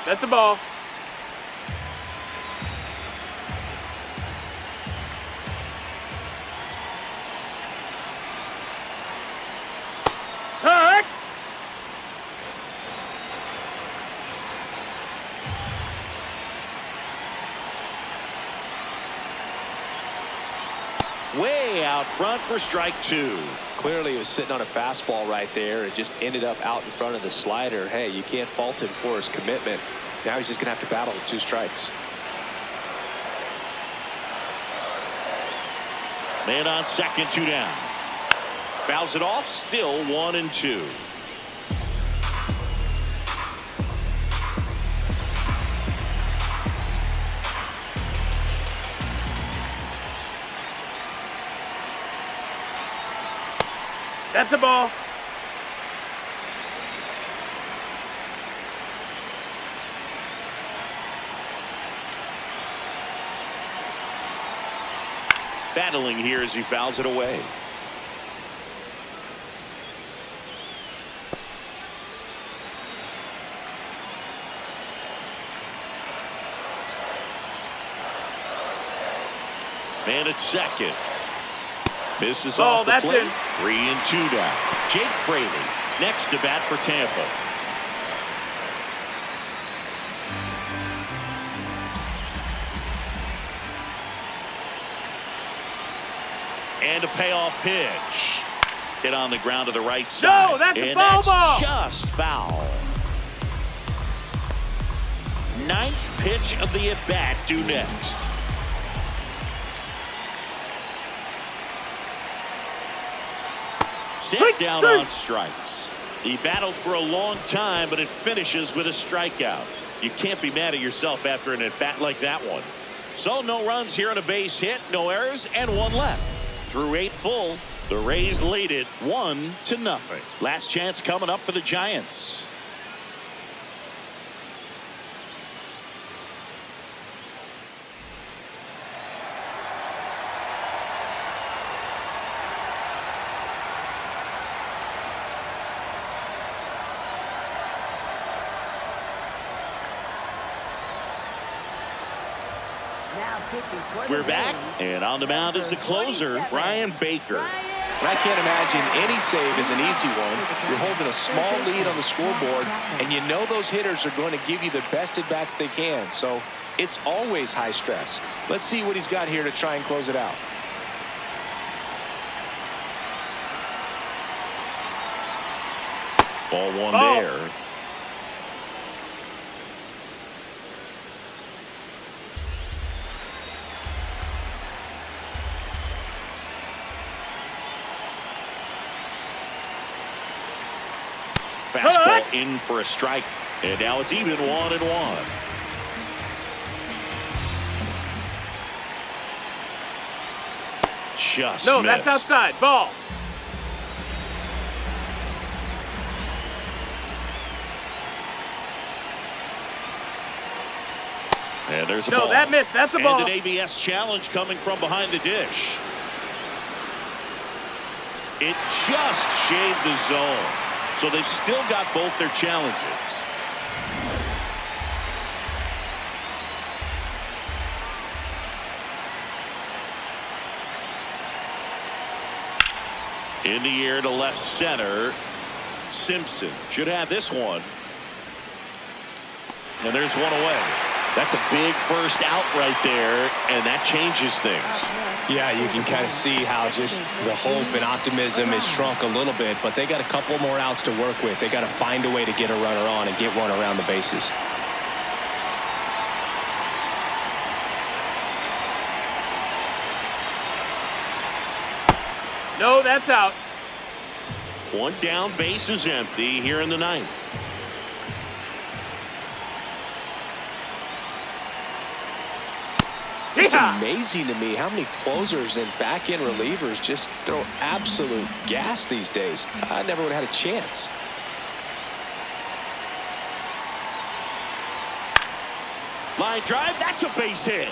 That's a ball. Hurt. way out front for strike 2. Clearly, he was sitting on a fastball right there. It just ended up out in front of the slider. Hey, you can't fault him for his commitment. Now he's just going to have to battle with 2 strikes. Man on second, 2 down. Fouls it off, still 1-2. That's a ball. Battling here as he fouls it away. Man at second. Misses off the plate. 3-2 down. Jake Fraley next to bat for Tampa. And a payoff pitch. Hit on the ground to the right side. No, that's a and foul ball. Just foul. 9th pitch of the at-bat due next. Set down on strikes. He battled for a long time, but it finishes with a strikeout. You can't be mad at yourself after an at-bat like that one. So no runs here on a base hit, no errors, and 1 left. Through 8 full, the Rays lead it 1-0. Last chance coming up for the Giants. We're back, and on the mound is the closer, Bryan Baker. I can't imagine any save is an easy one. You're holding a small lead on the scoreboard, and you know those hitters are going to give you the best at-bats they can. So it's always high stress. Let's see what he's got here to try and close it out. Ball 1 there. Fastball in for a strike, and now it's even 1-1. Just No, missed. that's outside. Ball. And there's a No, ball. that missed. That's a ball. And an ABS challenge coming from behind the dish. It just shaved the zone. So they've still got both their challenges. In the air to left center. Simpson should have this one. And there's one away. That's a big first out right there, and that changes things. Yeah, you can kind of see how just the hope and optimism has shrunk a little bit, but they got a couple more outs to work with. They got to find a way to get a runner on and get one around the bases. No, that's out. 1 down, base is empty here in the 9th. It's amazing to me how many closers and back-end relievers just throw absolute gas these days. I never would have had a chance. Line drive, that's a base hit.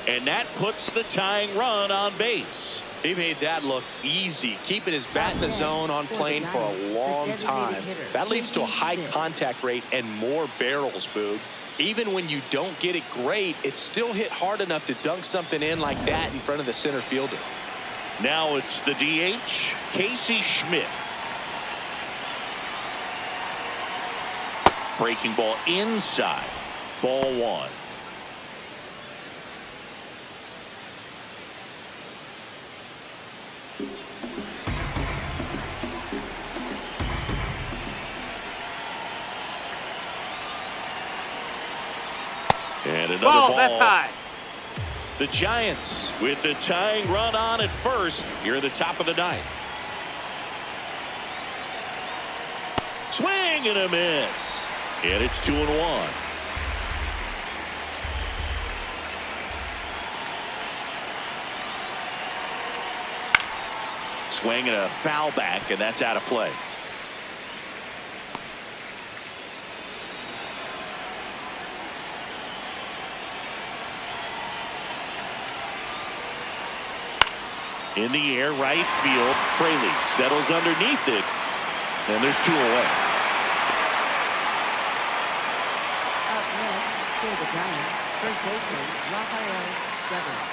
And that puts the tying run on base. He made that look easy, keeping his bat in the zone on plane for a long time. That leads to a high contact rate and more barrels, Boog. Even when you don't get it great, it's still hit hard enough to dunk something in like that in front of the center fielder. Now it's the DH, Casey Schmidt. Breaking ball inside. Ball 1. And another Ball, ball. that's high. The Giants with the tying run on at first here at the top of the ninth. Swing and a miss. And it's 2-1. Swing and a foul back, and that's out of play. In the air, right field. Fraley settles underneath it. And there's 2 away. Up next for the Giants, first baseman Rafael Devers.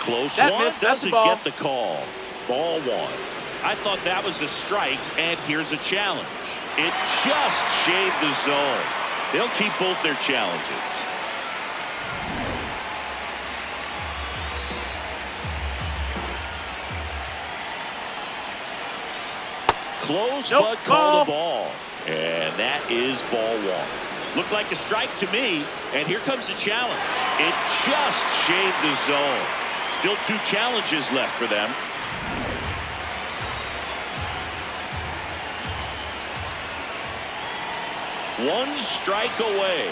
Close That one, missed. That's doesn't a ball. get the call. Ball 1. I thought that was a strike, and here's a challenge. It just shaved the zone. They'll keep both their challenges. Close, Nope, but call the ball. ball. And that is ball 1. Looked like a strike to me, and here comes the challenge. It just shaved the zone. Still 2 challenges left for them. One strike away.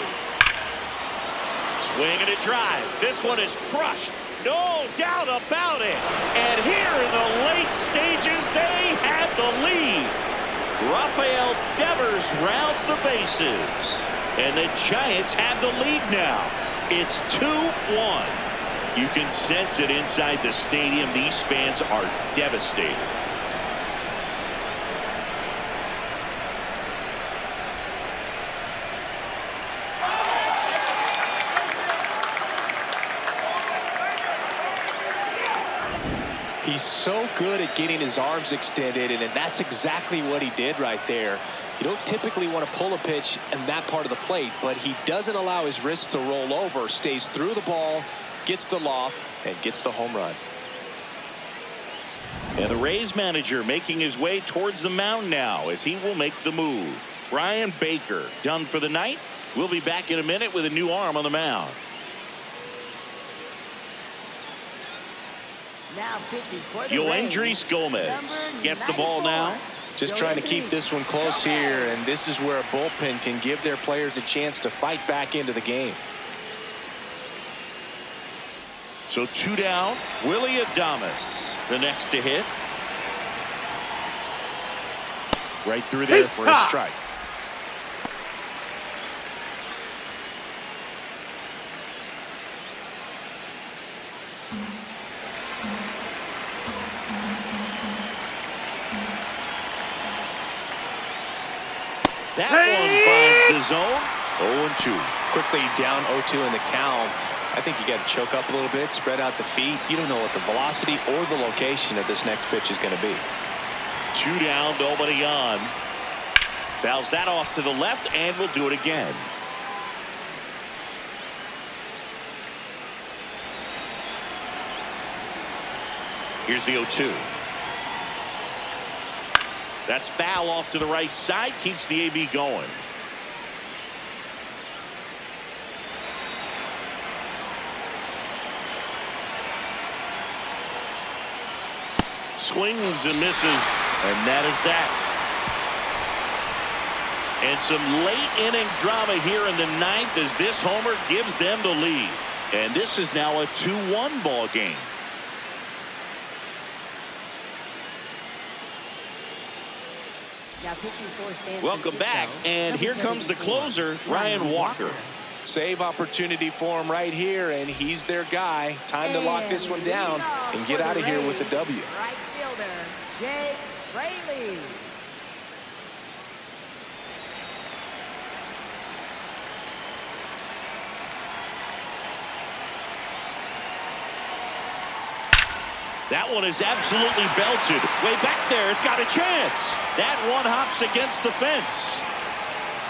Swing and a drive. This one is crushed. No doubt about it. And here in the late stages, they have the lead. Rafael Devers rounds the bases. And the Giants have the lead now. It's 2-1. You can sense it inside the stadium. These fans are devastated. He's so good at getting his arms extended, and that's exactly what he did right there. You don't typically want to pull a pitch in that part of the plate, but he doesn't allow his wrists to roll over, stays through the ball, gets the loft, and gets the home run. And the Rays manager making his way towards the mound now as he will make the move. Bryan Baker done for the night. We'll be back in a minute with a new arm on the mound. Now pitching for the Yoendris Rays, Gomez number gets the ball 94. now. Just trying to keep this one close here, and this is where a bullpen can give their players a chance to fight back into the game. So 2 down. Willie Adames, the next to hit. Right through there for a strike. That one finds the zone. 0-2. Quickly down 0-2 in the count. I think you got to choke up a little bit, spread out the feet. You don't know what the velocity or the location of this next pitch is going to be. 2 down, nobody on. Fouls that off to the left, and we'll do it again. Here's the 0-2. That's foul off to the right side, keeps the AB going. Swings and misses, and that is that. And some late inning drama here in the ninth as this homer gives them the lead. And this is now a 2-1 ball game. Now pitching for San Welcome Francisco, back, and number here comes the 74, closer, Ryan Walker. Save opportunity for him right here, and he's their guy. Time to lock this one down and get out of here with a W. Right fielder, Jake Fraley. That one is absolutely belted. Way back there, it's got a chance. That one hops against the fence.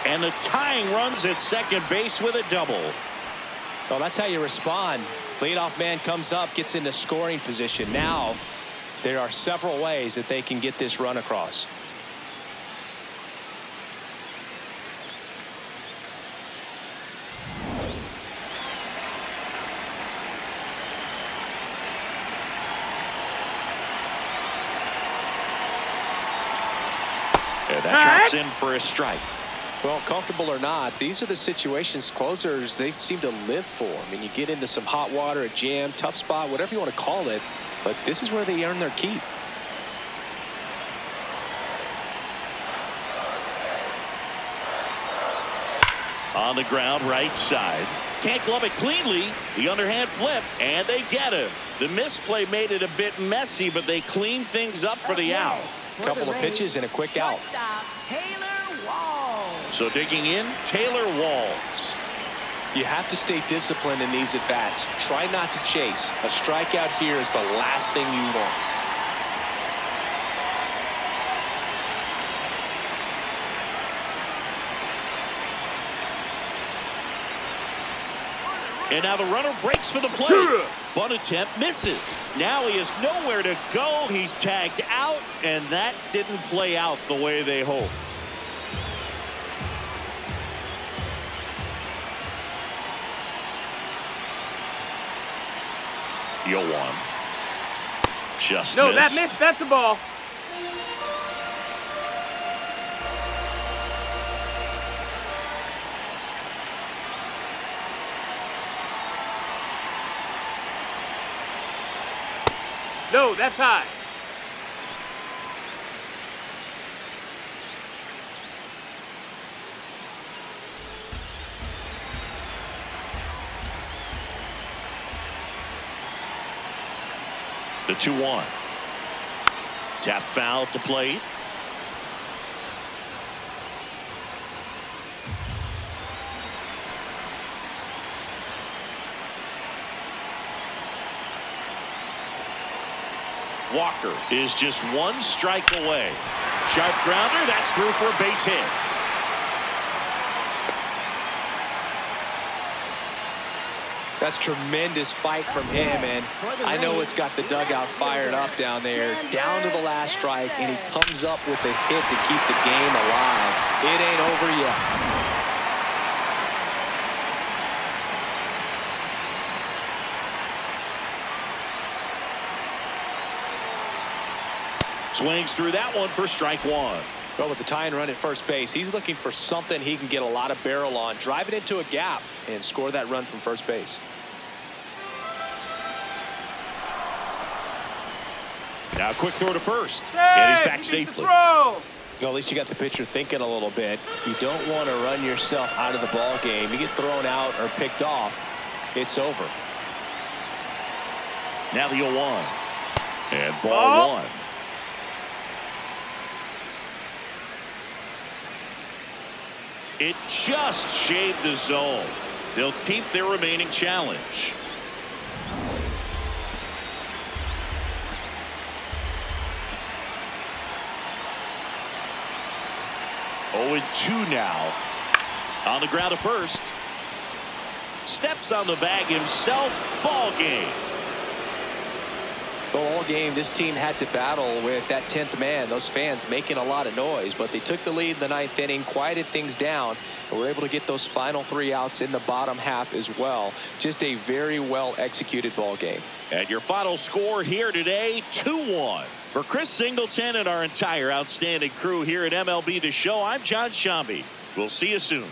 And the tying runs at second base with a double. Well, that's how you respond. Leadoff man comes up, gets into scoring position. Now, there are several ways that they can get this run across. And that drops in for a strike. Well, comfortable or not, these are the situations closers they seem to live for. I mean, you get into some hot water, a jam, tough spot, whatever you want to call it, but this is where they earn their keep. On the ground, right side. Can't glove it cleanly. The underhand flip, and they get him. The misplay made it a bit messy, but they cleaned things up for the out. Couple of pitches and a quick out. So digging in, Taylor Walls. You have to stay disciplined in these at-bats. Try not to chase. A strikeout here is the last thing you want. And now the runner breaks for the plate. Bunt attempt misses. Now he has nowhere to go. He's tagged out, and that didn't play out the way they hoped. Yo one. Just No, missed. that missed. That's a ball. No, that's high. The 2-1. Tap foul to plate. Walker is just one strike away. Sharp grounder, that's through for a base hit. That's tremendous fight from him, and I know it's got the dugout fired up down there. Down to the last strike, and he comes up with a hit to keep the game alive. It ain't over yet. Swings through that one for strike one. Well, with the tying run at first base, he's looking for something he can get a lot of barrel on, drive it into a gap, and score that run from first base. Now a quick throw to first, Hey, and he's back he makes the safely. throw. Well, at least you got the pitcher thinking a little bit. You don't want to run yourself out of the ball game. You get thrown out or picked off, it's over. Now the 0-1. And ball one. It just shaved the zone. They'll keep their remaining challenge. Oh, 2 now. On the ground to first. Steps on the bag himself. Ball game. Well, all game, this team had to battle with that 10th man. Those fans making a lot of noise, but they took the lead in the 9th inning, quieted things down, and were able to get those final 3 outs in the bottom half as well. Just a very well executed ball game. And your final score here today, 2-1. For Chris Singleton and our entire outstanding crew here at MLB The Show, I'm John Shambi. We'll see you soon.